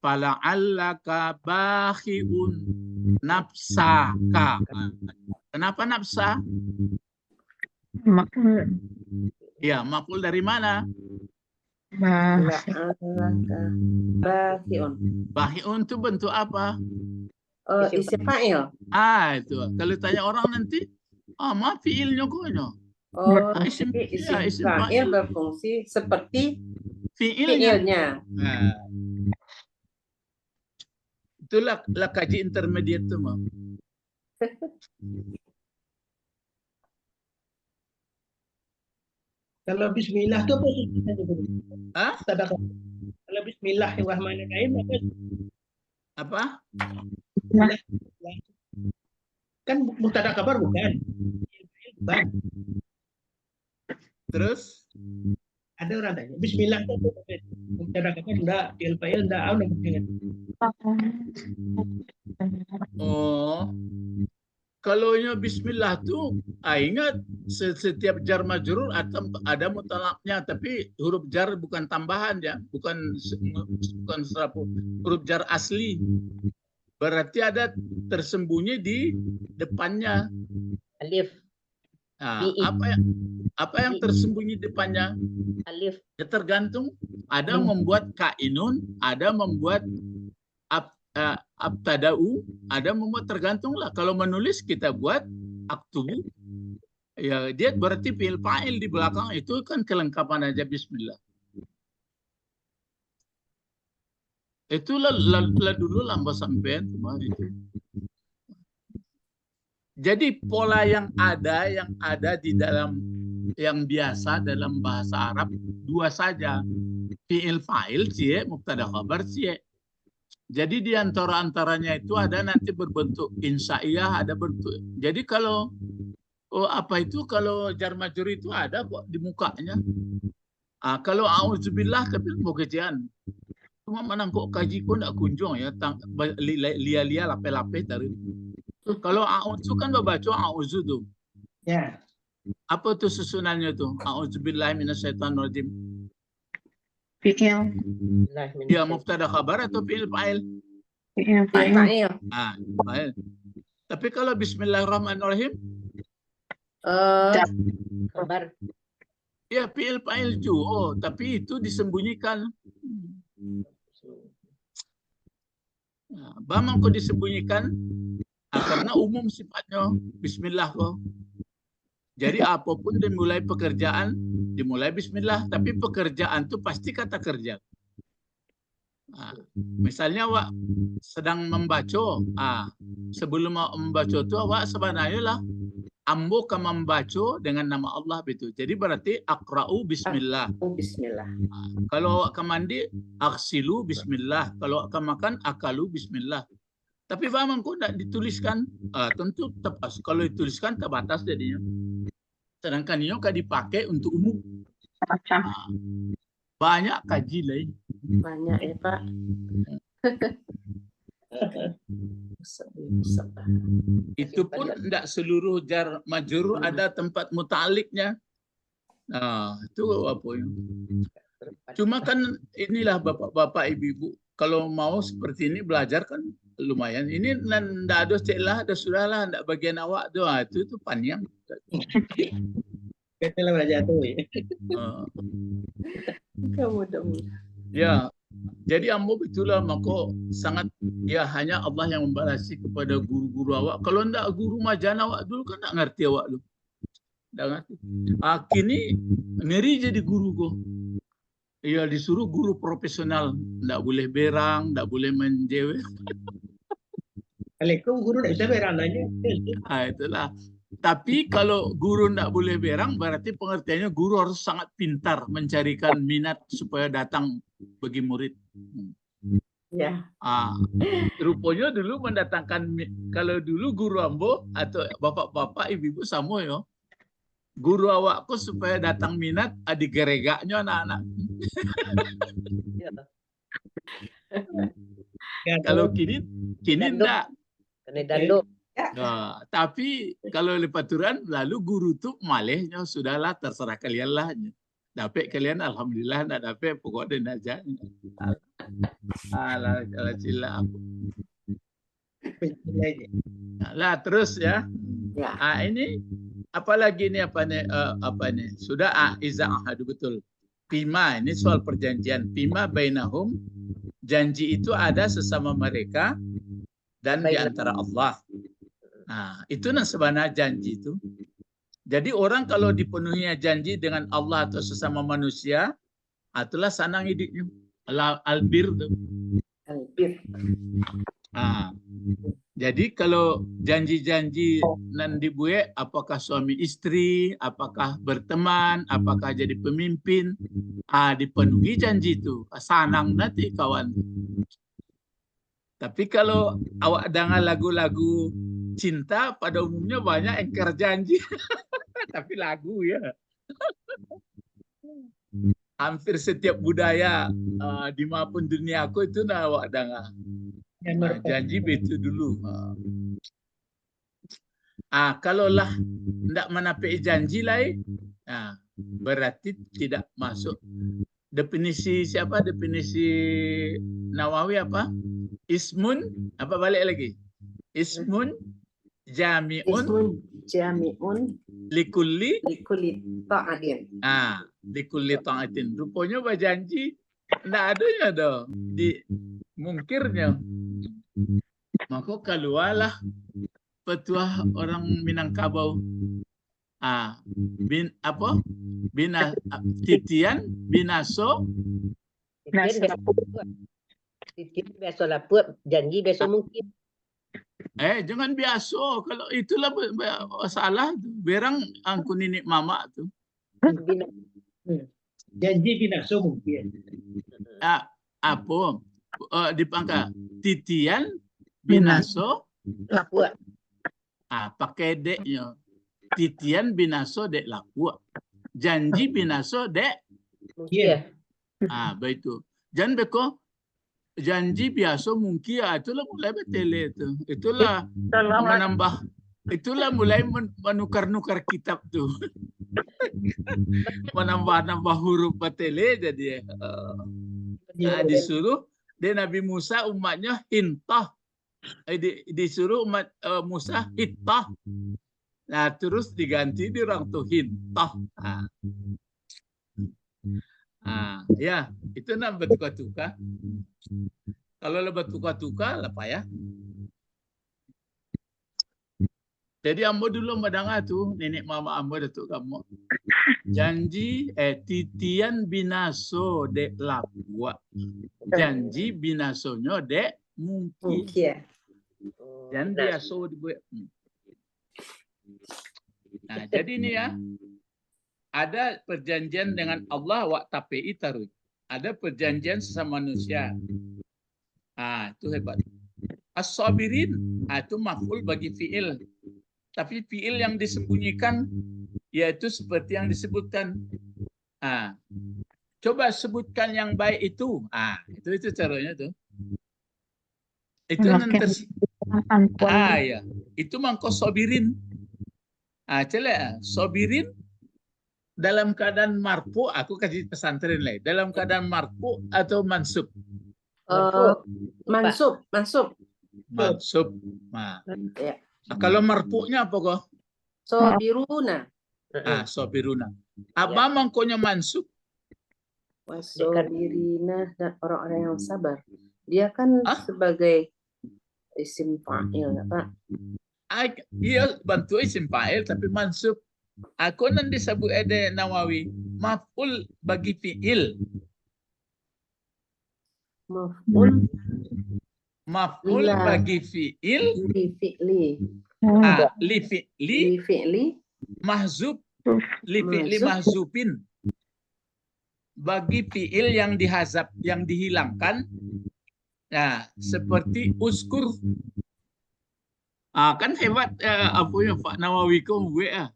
Fala'allaka bakhi'un nafsaka. Kenapa nafsa? Makul. Ya, maf'ul dari mana? Bahiun. Bahiun itu bentuk apa? Isim fa'il. Itu. Kalau tanya orang nanti, ma fiilnya kono. Isim fa'il berfungsi seperti fiilnya. Itulah kaji intermediate itu, Ma. Kalau bismillah itu apa susahnya? Hah? Tadakabur. Kalau bismillahirrahmanirrahim Apa? kan mubtada kabar bukan? Bukan. Terus? Ada orang tanya, bismillah itu apa? Mubtada kabar enggak, fi'il fa'il enggak, enggak mungkin. Oh, kalau bismillah tuh, ingat setiap jar majrur ada mutalaknya, tapi huruf jar bukan tambahan ya, bukan huruf jar asli. Berarti ada tersembunyi di depannya. Alif, Nah, Bi. apa yang tersembunyi depannya? alif, Ya tergantung. Ada membuat kainun, ada membuat abtada'u, ada membuat, tergantung lah. Kalau menulis kita buat aktubu, ya dia berarti fi'il fa'il di belakang itu kan kelengkapan aja bismillah. Itulah dulu lamba sampean itu. Jadi pola yang ada di dalam yang biasa dalam bahasa Arab dua saja, fi'il fa'il cie, mubtada khabar cie. Jadi di antaranya itu ada nanti berbentuk insaiyah, ada bentuk. Jadi kalau kalau jar majrur itu ada kok di mukanya. Kalau auzubillah tapi mau kejian. Cuma mana kok kaji kok ndak kunjung ya, lia lape dari. Kalau auzu kan membaca auzu tuh. Ya. Apa tuh susunannya tuh? Auzubillahi minasyaitonirrajim. Fi'il. Ya mubtada khabar atau fi'il fa'il? Fi'il. Fa'il. Fa'il. Tapi kalau bismillahirrahmanirrahim, kabar, ya fi'il fa'il juga, tapi itu disembunyikan. Bagaimana kok disembunyikan? Karena umum sifatnya bismillah kok. Jadi apapun dimulai pekerjaan, dimulai bismillah, tapi pekerjaan itu pasti kata kerja. Misalnya awak sedang membaca, sebelum membaca itu awak sebenarnya lah ambo kan membaca dengan nama Allah betul. Jadi berarti akra'u bismillah. Bismillah. Kalau awak mandi, aksilu bismillah. Kalau awak makan, akalu bismillah. Tapi bagaimana kok tidak dituliskan? Tentu kalau dituliskan terbatas jadinya. Sedangkan ini kan dipakai untuk umum. Banyak kaji lain. Banyak ya Pak. Itu pun tidak seluruh jar majrur ada tempat mutaliknya. Itu apa ya? Cuma kan inilah bapak-bapak ibu-ibu, kalau mau seperti ini belajar kan lumayan. Ini tidak ada celah, ada sudahlah, tidak bagian awak tu. Itu panjang. Kita belajar tuh. Kamu Ya, jadi ambo itulah maka sangat ya hanya Allah yang membalasi kepada guru-guru awak. Kalau ndak guru majan awak dulu kan ndak ngerti awak lu. Ndak ngerti. Kini ngeri jadi guru kok. Iya disuruh guru profesional, ndak boleh berang, ndak boleh menjewek. Assalamualaikum guru ndak bisa berang aja. Itulah. Tapi kalau guru ndak boleh berang, berarti pengertiannya guru harus sangat pintar mencarikan minat supaya datang bagi murid. Ya. Rupanya dulu mendatangkan, kalau dulu guru ambo atau bapak-bapak ibu-ibu sama ya. Guru awakku supaya datang minat digeregaknya anak-anak. Kalau kini enggak. Danduk. Tapi kalau lepaturan lalu guru tuh malehnya sudahlah terserah kalian lah. Dapat kalian alhamdulillah, enggak dapat pokoknya aja. Kalau cila aku. Lah terus ya. Ini apalagi ini apa nih? Sudah iza ahadu betul. Pima ini soal perjanjian. Pima bainahum, janji itu ada sesama mereka dan di antara Allah. Itu sebenarnya janji itu. Jadi orang kalau dipenuhi janji dengan Allah atau sesama manusia, itulah sanang hidupnya. Albir tuh. Albir. Ah, jadi kalau janji-janji nan dibuat, apakah suami istri, apakah berteman, apakah jadi pemimpin, dipenuhi janji itu. Sanang nanti kawan. Tapi kalau awak dengar lagu-lagu cinta, pada umumnya banyak engkar janji. Tapi lagu ya. Hampir setiap budaya dimanapun dunia aku itu awak dengar. Nah, janji begitu dulu. Kalaulah tidak menapi janji lain, berarti tidak masuk. Definisi siapa? Definisi Nawawi apa? Ismun, apa balik lagi? Ismun jami'un Ismun jami'un likulli ta'adin. likulli ta'atin. Rupanya berjanji tidak adanya dah di mungkirnya. Maka keluarlah petuah orang Minangkabau. Titian binaso. Titian biasa laput, janji biasa mungkin. Jangan biasa. Kalau itulah salah. Berang angku ninik mama tu. Janji binaso mungkin. Apa? Dipangkat titian binaso Laput. pakai deknya. Titian binaso dek lapuk. Janji binaso dek. Iya. Begitu. Jangan beko janji biasa mungkin itulah mulai betele itu. Itulah menambah. Itulah mulai menukar-nukar kitab tu. Menambah-nambah huruf betele jadi disuruh dia Nabi Musa umatnya hintah. Disuruh umat Musa hittah. Nah, terus diganti di orang tu hintah. Ya, itu nak bertukar-tukar. Kalau lebat tukar-tukar, apa ya? Jadi ambo dulu mendengar tu, nenek mama ambo datuk kamu. Janji titian binaso dek lapua. Janji binasonya dek mungkin. Dan biasa dibuat. Jadi ini ya, ada perjanjian dengan Allah wa tapi'i taruj. Ada perjanjian sesama manusia. Itu hebat. As-sabirin itu maf'ul bagi fi'il. Tapi fi'il yang disembunyikan yaitu seperti yang disebutkan. Coba sebutkan yang baik itu. Itu caranya tuh. Itu nanti. Ya. Itu mangko sabirin. Sabirin dalam keadaan marfu, aku kasih pesantren lain. Dalam keadaan marfu atau mansub? Mansub. Mansub. Kalau marfu'nya apa kok? Sobiruna. Sobiruna. Apa mangkonya mansub? Wasobirina dan orang-orang yang sabar. Dia kan sebagai isim fa'il, Pak. Iya, bantu isim fa'il tapi mansub. Aku nanti disebut ada Nawawi maf'ul bagi fi'il. Maf'ul bagi fi'il. Li fi'li mahzub. Li fi'li mahzubin. Bagi fi'il yang dihazab, yang dihilangkan. Seperti uskur. Kan hebat apa yang Pak Nawawi kau buat.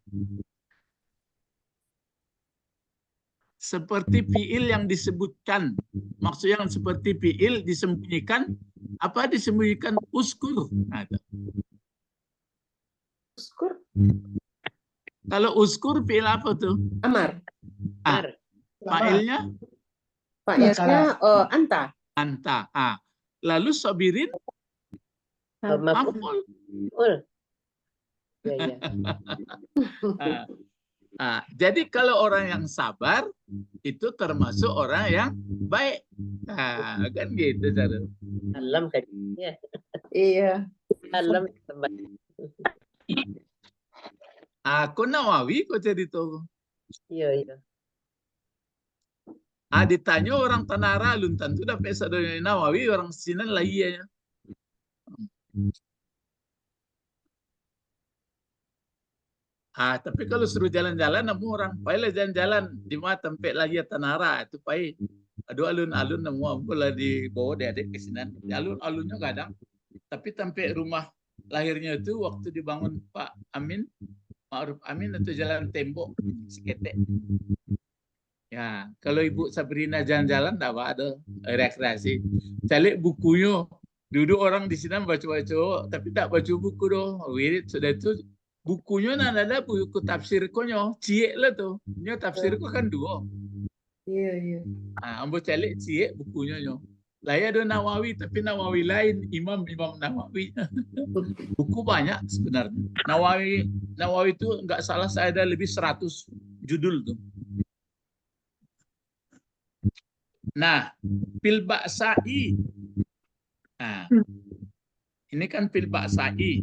Seperti fi'il yang disebutkan. Maksudnya seperti fi'il disembunyikan. Apa disembunyikan? Uskur. Uskur. Kalau uskur fi'il apa tuh? Amar. Fa'ilnya? Fa'ilnya anta. Anta. Lalu sabirin? Maf'ul. Jadi kalau orang yang sabar itu termasuk orang yang baik. Kan gitu cara. Alam kajinya. Iya. Alam. Aku Nawawi kok cerita. Iya. Ditanya orang Tanara luntan tu dapat sadar Nawawi orang Sinan lah iya. Tapi kalau suruh jalan-jalan nemu orang, payah jalan-jalan di mana tempat lagi tanara itu payah. Aduh alun-alun nemu ampulah di bawah adik ke sini. Di alun-alunnya kadang. Tapi tempat rumah lahirnya itu waktu dibangun Pak Amin, Ma'ruf Amin itu jalan tembok seketek. Ya, kalau Ibu Sabrina jalan-jalan ada rekreasi. Cari bukunya. Duduk orang di sini baca-baca, tapi tak baca buku doh. Wirid sudah itu bukunya ada buku tafsir konyo, ciek lah tuh. Nyo tafsir ko kan dua. Iya. Ambo calik ciek bukunya nyo. Lah ya ada Nawawi, tapi Nawawi lain, Imam Nawawi. Buku banyak sebenarnya. Nawawi itu enggak salah saya ada lebih 100 judul tuh. Nah, fil ba'sa'i. Ini kan fil ba'sa'i.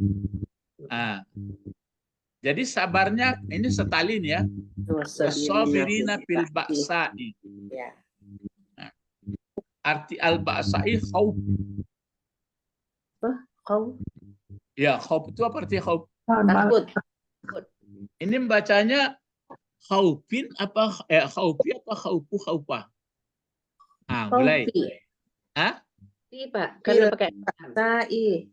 Jadi sabarnya ini setalin ya. Wasabirina fil ba'sa'i. Ya. Arti al-ba'sa'i khauf. Kau Ya, khauf itu apa arti khauf? takut. Ini bacanya khaufin apa khaufi apa khaufu khaufa? Mulai. Iya, Pak. Kalau pakai Sa'i.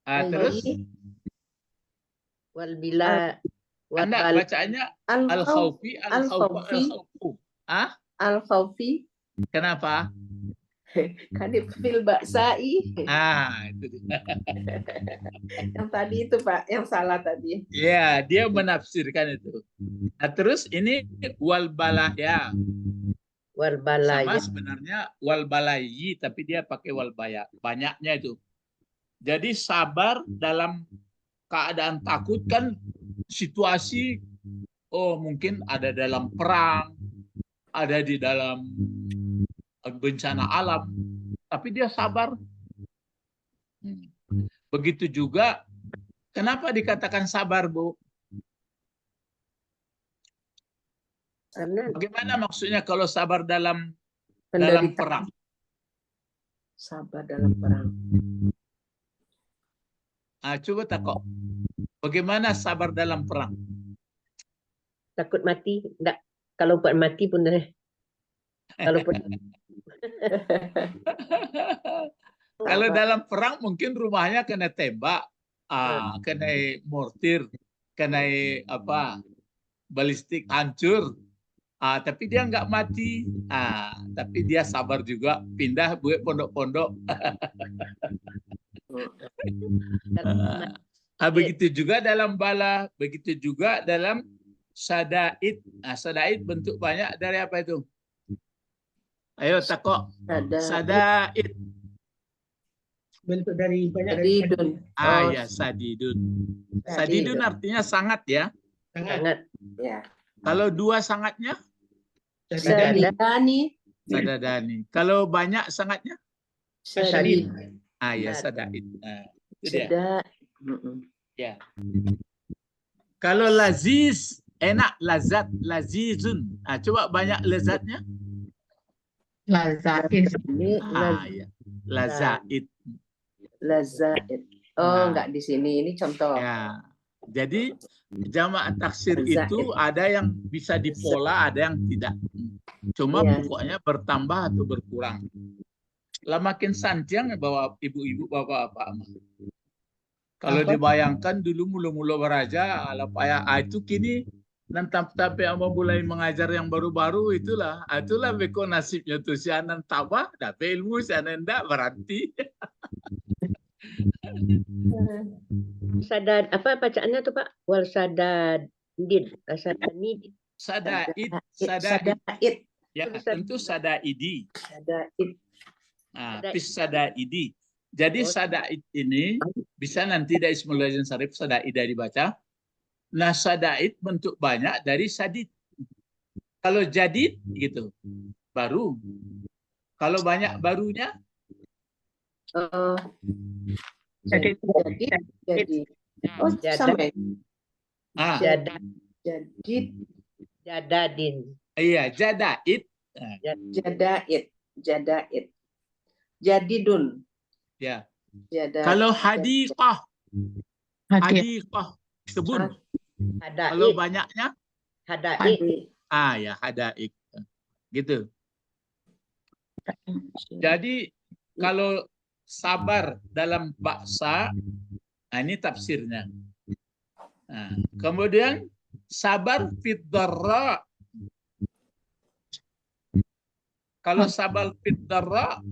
Terus wal bila Anda bacaannya al-khaufi al-khaufa al-khaufu. Al-khaufi. Kenapa? Kan di fil ba'sa'i. Itu dia. Yang tadi itu Pak, yang salah tadi. Ya, dia menafsirkan itu. Terus ini wal balaya. wal balaya. Sama sebenarnya wal balayi, tapi dia pakai wal baya. Banyaknya itu. Jadi sabar dalam keadaan takut kan situasi mungkin ada dalam perang, ada di dalam bencana alam, tapi dia sabar. Begitu juga, kenapa dikatakan sabar, Bu? Karena Bagaimana maksudnya kalau sabar dalam Penderitaan. perang? Sabar dalam perang. Coba takok. Bagaimana sabar dalam perang? takut mati, enggak. Kalau buat mati pun kalau pun Kalau dalam perang mungkin rumahnya kena tembak, kena mortir, kena balistik hancur. Tapi dia nggak mati, tapi dia sabar juga, pindah buat pondok-pondok. Begitu juga dalam bala, begitu juga dalam sadaid. Sadaid bentuk banyak dari apa itu? Ayo takok. Sadaid. Bentuk dari banyak Sadidun. Ya, sadidun. Sadidun artinya sangat ya. sangat Ya. Kalau dua sangatnya? Sadidani. Sadadani. Kalau banyak sangatnya? Sadid. Ya, sadaid. Itu dia. Sada. Ya. Kalau laziz, enak, lazat, lazizun. Coba banyak lezatnya? Lazais. Ini Ya. Lazaid. lazaid. Enggak di sini. Ini contoh. Ya. Jadi jamak taksir Lazaid. itu ada yang bisa dipola, ada yang tidak. Cuma Ya. pokoknya bertambah atau berkurang. Lah makin santiang bawa ibu-ibu, bapak-bapak. Kalau dibayangkan dulu mula-mula beraja, itu kini nanti yang mulai mengajar yang baru-baru itulah beko nasibnya tuh si anan tabah, dapat ilmu si anan ndak berarti. sadad apa bacaannya tuh Pak? Wal sadadid, sadadid. Sadaid. Sadaid. Ya, tentu sadaidi. Sadaid. Pis sadaidi. Jadi sadaid ini bisa nanti dari Ismul Lazim Sarif sadaida dibaca. Nah, sadaid bentuk banyak dari sadid. Kalau jadid gitu, baru. Kalau banyak barunya, Jadi. Sama ya? Jadid. Jadadin. Iya, jadaid. Jadaid. Jadidun. Ya. Tiada. Kalau hadiqah, Hadir. hadiqah kebun. Hadaik. Kalau banyaknya, Hadaik. ya hadaik. Gitu. Jadi kalau sabar dalam bahasa, nah ini tafsirnya. Nah, kemudian sabar fid dharra. Kalau sabar fid dharra,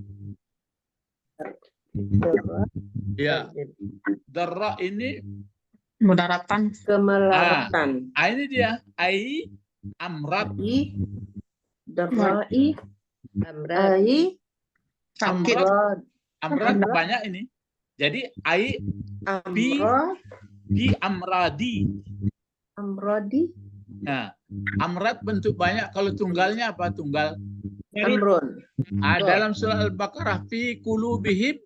ya dharra ini Mudaratan. Kemelaratan. ini dia ai amrat I. Darai. Amrat. Ai. Sakit. Amrod. amrat banyak ini. Jadi ai Amrod. bi amradi. Amrodi. Nah, amrat bentuk banyak. Kalau tunggalnya apa? Tunggal. Amron. Dalam surah Al-Baqarah fi qulubihim.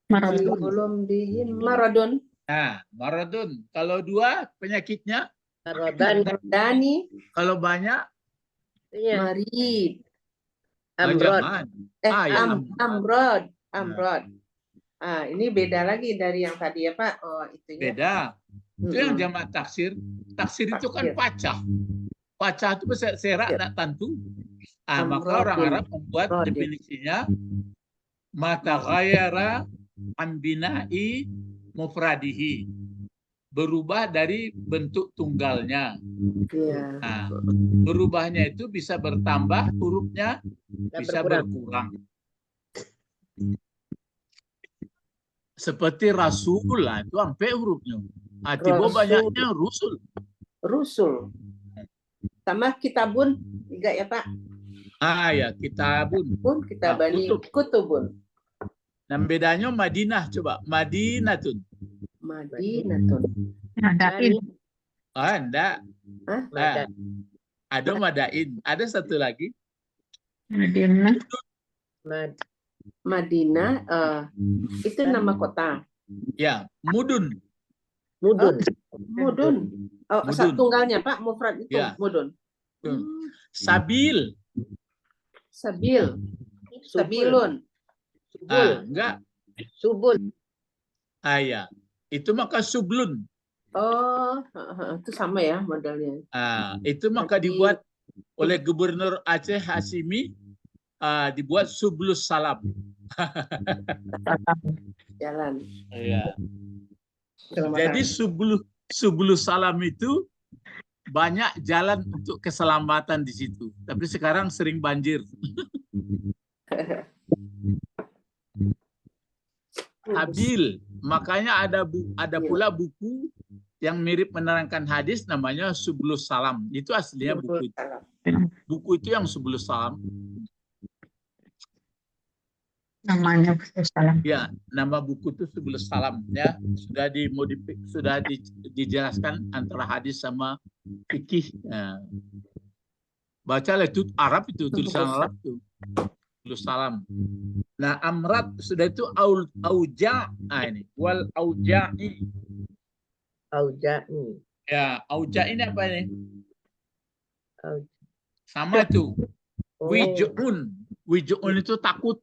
Maradun. Belum diin maradon. Nah, maradun. Kalau dua penyakitnya, Marodan. Dani. kalau banyak Iya. Marid. Amrod. jangan. Ya, Ya, Amrod. Amrod. Ini beda lagi dari yang tadi ya Pak. Oh, itunya. Beda. Itu yang jamak taksir. Taksir itu kan pacah. Pacah itu bisa serak Ya. tak tentu. Maka Amrodun. orang Arab membuat Rodin. definisinya mata ghayyara an bina'i mufradihi. Berubah dari bentuk tunggalnya. Iya. Nah, berubahnya itu bisa bertambah, hurufnya Dan bisa berkurang. berkurang. Seperti rasul lah, itu sampai hurufnya. Tiba Rasul. banyaknya rusul. Rusul. Sama kitabun juga ya Pak. Ya, kitabun. Pun kitabani kutubun. Dan bedanya Madinah, coba. Madinatun. Madinatun. Hadain. Enggak. Madan. Ada Madain. Ada satu lagi. Madinah. Mad. Madinah itu nama kota. Ya, Mudun. Mudun. Mudun. Oh, Mudun. tunggalnya Pak, mufrad itu Ya. mudun. Sabil. Sabil. Sabilun. Subul. Enggak. Subul. Ya. Itu maka sublun. Oh, itu sama ya modelnya. Itu maka Jadi- dibuat oleh Gubernur Aceh Hasimi, dibuat Sublus Salam. Jalan. Iya. Selamat Jadi Sublus Salam itu banyak jalan untuk keselamatan di situ. Tapi sekarang sering banjir. Sabil. Makanya ada pula buku yang mirip menerangkan hadis namanya Sublus Salam. Itu aslinya buku itu. Buku itu yang Sublus Salam. Namanya salam. Ya, nama buku itu Sublus Salam ya. Sudah dijelaskan antara hadis sama fikih. Ya. Bacalah itu Arab itu, tulisan Arab itu. Sublus Salam. Nah, amrat sudah itu auja. Ini wal auja'i. Auja'i. Ya, auja ini apa ini? Auja. Sama tuh. Oh. Wij'un. Wij'un itu takut.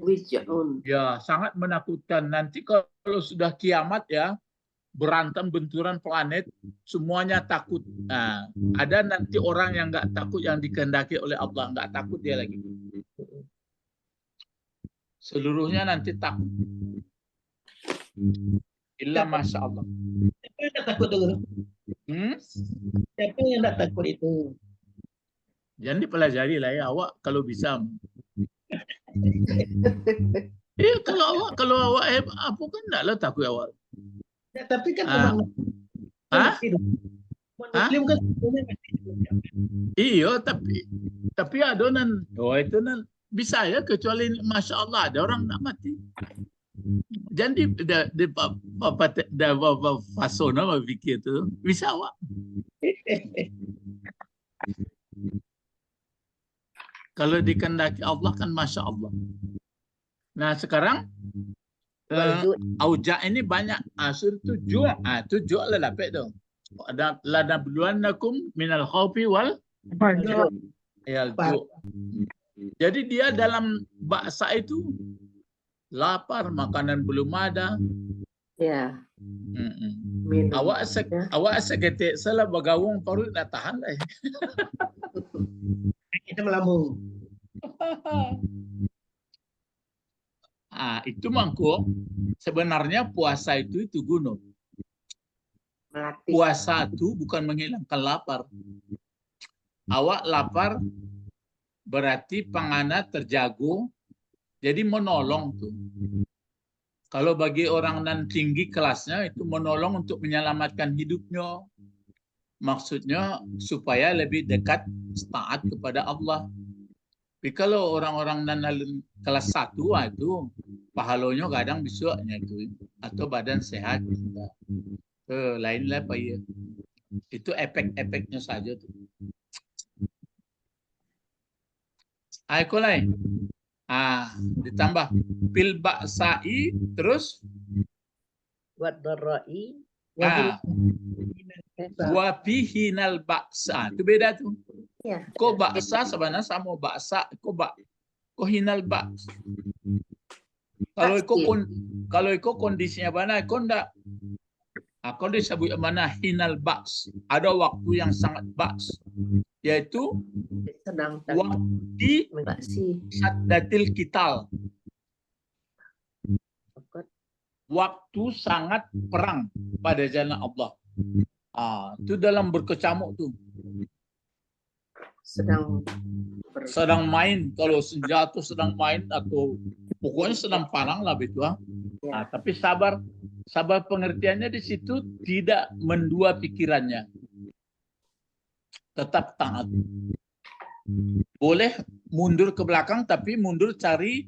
Wij'un. Ya, sangat menakutkan. Nanti kalau sudah kiamat ya, berantem benturan planet, semuanya takut. Nah, ada nanti orang yang nggak takut yang dikehendaki oleh Allah, nggak takut dia lagi. Seluruhnya nanti takut. Illa masya Allah. Siapa yang tak takut dulu? Siapa yang tak takut itu? Jangan dipelajari lah ya awak kalau bisa. Kalau awak apa kan enggaklah takut awak. Ya, tapi kan Ah. umat Hah? Muslim kan sebetulnya masih hidup. Iya, tapi adonan itu nan bisa ya kecuali masya Allah ada orang nak mati. Jadi di fasona berfikir itu bisa awak. Kalau dikehendaki Allah kan masya Allah. Nah sekarang auja ini banyak asur tujuh, tujuh lah lapik tu. Ada lada buluanakum minal khawfi wal yalju. Jadi dia dalam bahasa itu lapar, makanan belum ada. Ya, Mm-mm. minum. Awak seketik salah bagawong perut nak tahan lah. Kita melambung. Itu mangko sebenarnya puasa itu gunung. Melatih. Puasa itu bukan menghilangkan lapar. Awak lapar berarti pangana terjago, jadi menolong tuh. Kalau bagi orang nan tinggi kelasnya itu menolong untuk menyelamatkan hidupnya. Maksudnya supaya lebih dekat taat kepada Allah. Tapi kalau orang-orang nan kelas 1 itu pahalanya kadang besoknya itu atau badan sehat. Lainlah apa ya. Itu efek-efeknya saja tuh. Ayo lain. Ditambah pil ba'sa'i terus Buat dorai. wa bihinal ba'sa. Itu beda tuh. Ya. Ko ba'sa sebenarnya sama ba'sa, ko hinal ba's. Kalau iko kondisinya mana, iko ndak. Kau disebut mana hinal ba's. Ada waktu yang sangat ba's, yaitu Sedang waktu saddatil kital. Waktu sangat perang pada jalan Allah. Itu dalam berkecamuk tuh. Sedang main, kalau senjata sedang main atau pokoknya sedang perang lah begitu. Tapi sabar pengertiannya di situ tidak mendua pikirannya. Tetap taat. Boleh mundur ke belakang tapi mundur cari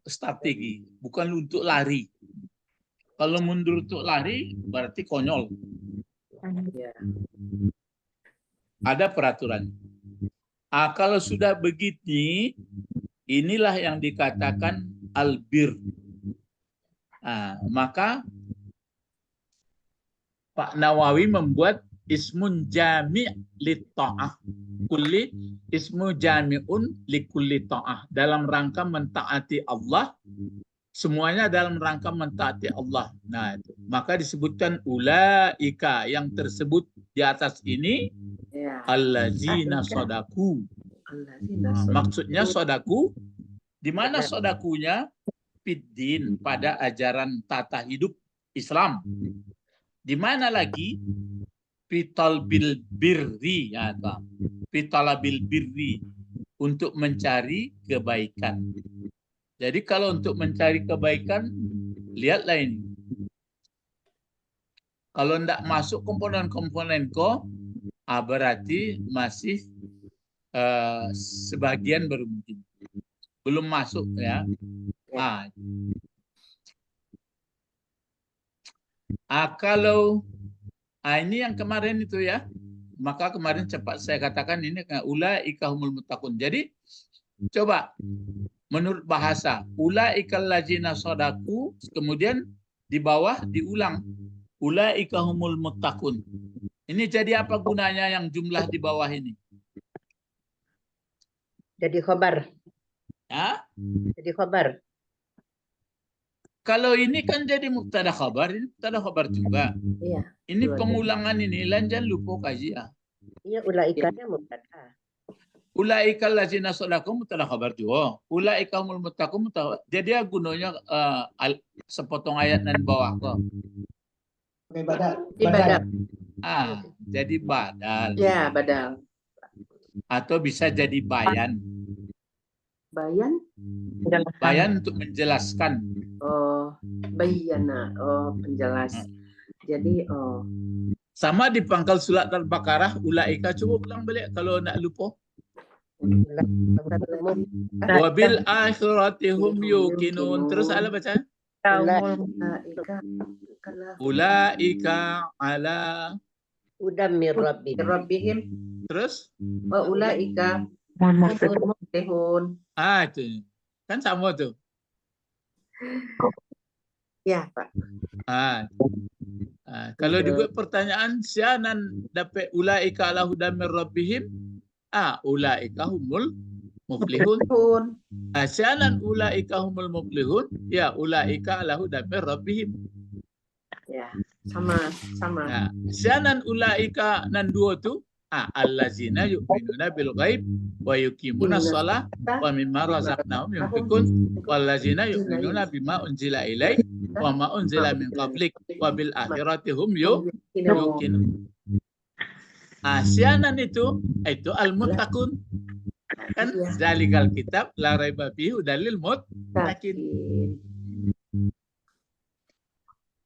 strategi, bukan untuk lari. Kalau mundur untuk lari berarti konyol. Ada peraturan. Kalau sudah begini, inilah yang dikatakan albir. Maka Pak Nawawi membuat ismun jami' li ta'ah. Kulli ismu jami'un li kulli ta'ah. Dalam rangka mentaati Allah, semuanya dalam rangka mentaati Allah. Nah, itu. Maka disebutkan ulaika, yang tersebut di atas ini allazina sodaku. Maksudnya sodaku, di mana sodakunya? Fiddin, pada ajaran tata hidup Islam. Di mana lagi? Fitalbil birri, fitalabil birri, untuk mencari kebaikan. Jadi kalau untuk mencari kebaikan, lihatlah ini. Kalau tidak masuk komponen-komponen berarti masih sebagian baru mungkin. Belum masuk ya. Kalau ini yang kemarin itu ya. Maka kemarin cepat saya katakan ini ulaika humul muttaqun. Jadi coba menurut bahasa ulaikal ladzina shadaku, kemudian di bawah diulang ulaika humul muttaqun. Ini jadi apa gunanya yang jumlah di bawah ini? Jadi khabar. Jadi khabar. Kalau ini kan jadi mubtada khabar, ini mubtada khabar juga. Iya. Ini pengulangan ini, jangan lupa kaji ya. Iya, ulaikanya mubtada. Ulaikal ladzina shadaku mubtada khabar juga. Ulaika humul muttaqun mubtada. Jadi gunanya sepotong ayat dan bawah kok. Badal. Jadi badal. Ya, badal. Atau bisa jadi bayan. Bayan untuk menjelaskan. Bayana. Penjelas. Jadi sama di pangkal surat Al-Baqarah ulaika, coba ulang balik kalau nak lupa. Wabil akhirati hum yuqinun. Terus ala baca. Ulaika ala Udam mir rabbihim. Terus? Wa ulaika muflihun. Itu. Kan sama tuh. Ya, Pak. Kalau dibuat pertanyaan sianan dapat ulaika ala hudam mir rabbihim, ulaika humul muflihun. Pun. Asyanan ulaika humul muflihun, ya ulaika lahu damir rabbihim. Ya, sama. Nah, asyanan ulaika nan dua tu allazina yu'minuna bil ghaib wa yuqimuna shalah wa mimma razaqnahum yunfiqun wallazina yu'minuna bima unzila ilaik wa ma unzila min qablik wa bil akhirati hum yuqinun. Asyanan itu al-muttaqun. Kan zalikal kitab la raiba fihi hudalil muttaqin.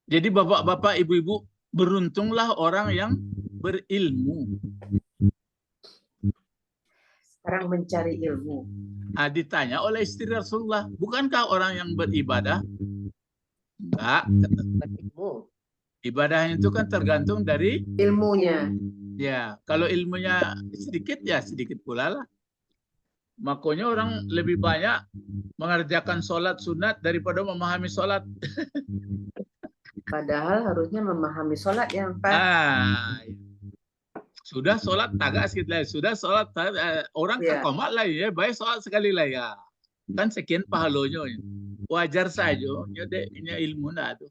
Jadi bapak-bapak, ibu-ibu, beruntunglah orang yang berilmu. Sekarang mencari ilmu. Ditanya oleh istri Rasulullah, bukankah orang yang beribadah? Enggak. Berilmu. Ibadahnya itu kan tergantung dari Ilmunya. ya. Kalau ilmunya sedikit, ya sedikit pula lah. Makanya orang lebih banyak mengerjakan sholat sunat daripada memahami sholat. Padahal harusnya memahami sholat yang Sudah sholat agak sedikit lagi. Sudah sholat orang komat lah ya. Baik sholat sekali lah ya. Kan sekian pahalanya. Wajar saja. Ini ilmu nak tu.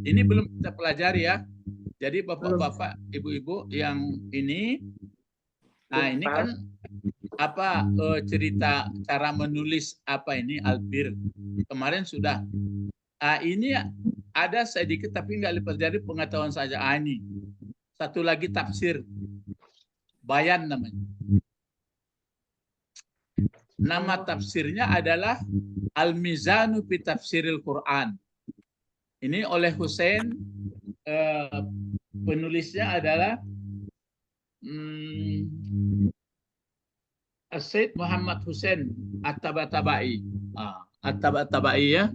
Ini belum kita pelajari ya. Jadi bapak-bapak, ibu-ibu yang ini, ini kan apa cerita cara menulis apa ini albir kemarin sudah. Ini ada sedikit tapi nggak dipelajari, pengetahuan saja. Ini satu lagi tafsir bayan namanya. Nama tafsirnya adalah Al-Mizanu fi Tafsiril Quran. Ini oleh Husain, penulisnya adalah Sayyid Muhammad Husain At-Tabatabai. At-Tabatabai ya.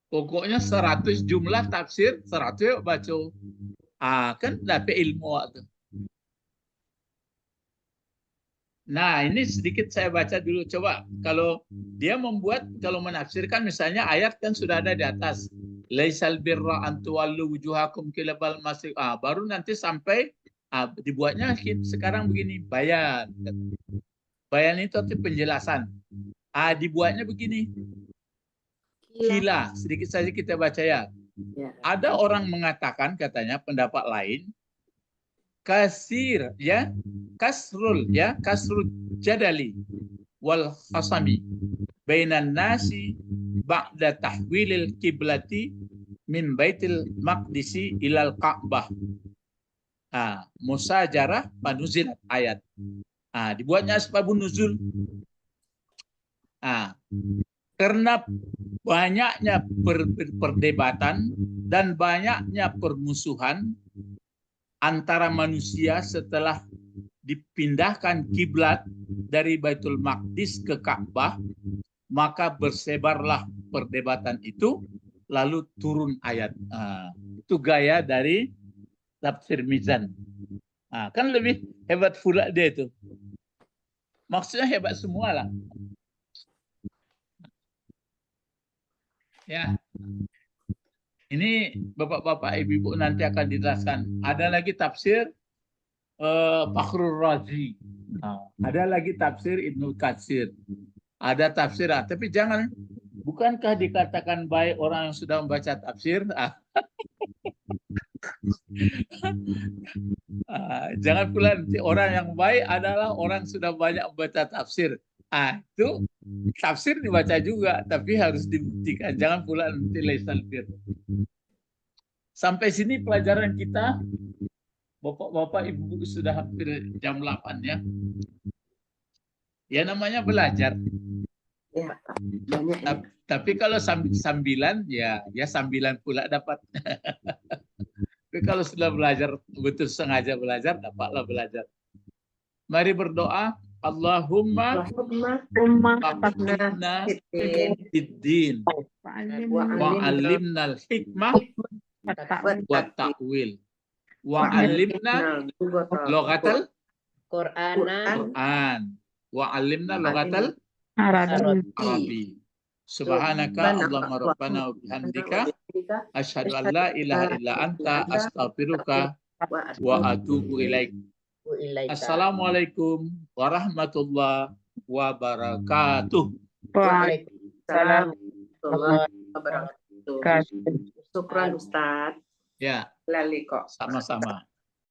Pokoknya 100 jumlah tafsir, 100 baca. Kan dapat ilmu waktu. Nah, ini sedikit saya baca dulu. Coba kalau dia membuat, kalau menafsirkan misalnya ayat kan sudah ada di atas. Laisal birra an tuwallu wujuhakum qibal masjid. Baru nanti sampai dibuatnya sekarang begini, bayan. Bayan itu arti penjelasan. Dibuatnya begini. Kila, sedikit saja kita baca ya. Ada orang mengatakan, katanya pendapat lain, kasir ya, kasrul jadali wal khasami bainan nasi ba'da tahwilil kiblati min baitil maqdisi ilal ka'bah. Musajarah panuzil ayat. Dibuatnya asbabun nuzul. Karena banyaknya perdebatan dan banyaknya permusuhan antara manusia setelah dipindahkan kiblat dari Baitul Maqdis ke Ka'bah, maka bersebarlah perdebatan itu, lalu turun ayat. Itu gaya dari tafsir Mizan. Kan lebih hebat pula dia itu. Maksudnya hebat semua lah. Ya. Ini bapak-bapak, ibu-ibu nanti akan dijelaskan. Ada lagi tafsir Fakhrul Razi. Ada lagi tafsir Ibnu Katsir. Ada tafsir, tapi jangan, bukankah dikatakan baik orang yang sudah membaca tafsir? Jangan pula nanti orang yang baik adalah orang yang sudah banyak membaca tafsir. Itu tafsir dibaca juga, tapi harus dibuktikan. Jangan pula nanti laisal bir. Sampai sini pelajaran kita, bapak-bapak, ibu-ibu, sudah hampir jam 8 ya. Ya namanya belajar. Ya, banyak ya. Tapi kalau sambilan, ya sambilan pula dapat. Tapi kalau sudah belajar, betul sengaja belajar, dapatlah belajar. Mari berdoa. Allahumma faqihna fid-din wa 'allimna al-hikmah wa ta'wil wa 'allimna lughatal Qur'an wa 'allimna lughatal Arabi Subhanaka Allahumma rabbana wa bihamdika asyhadu an la ilaha illa anta astaghfiruka wa atubu ilaik. Assalamualaikum warahmatullahi wabarakatuh. Waalaikumsalam warahmatullahi wabarakatuh. Syukran Ustaz. Ya, Lali kok. sama-sama.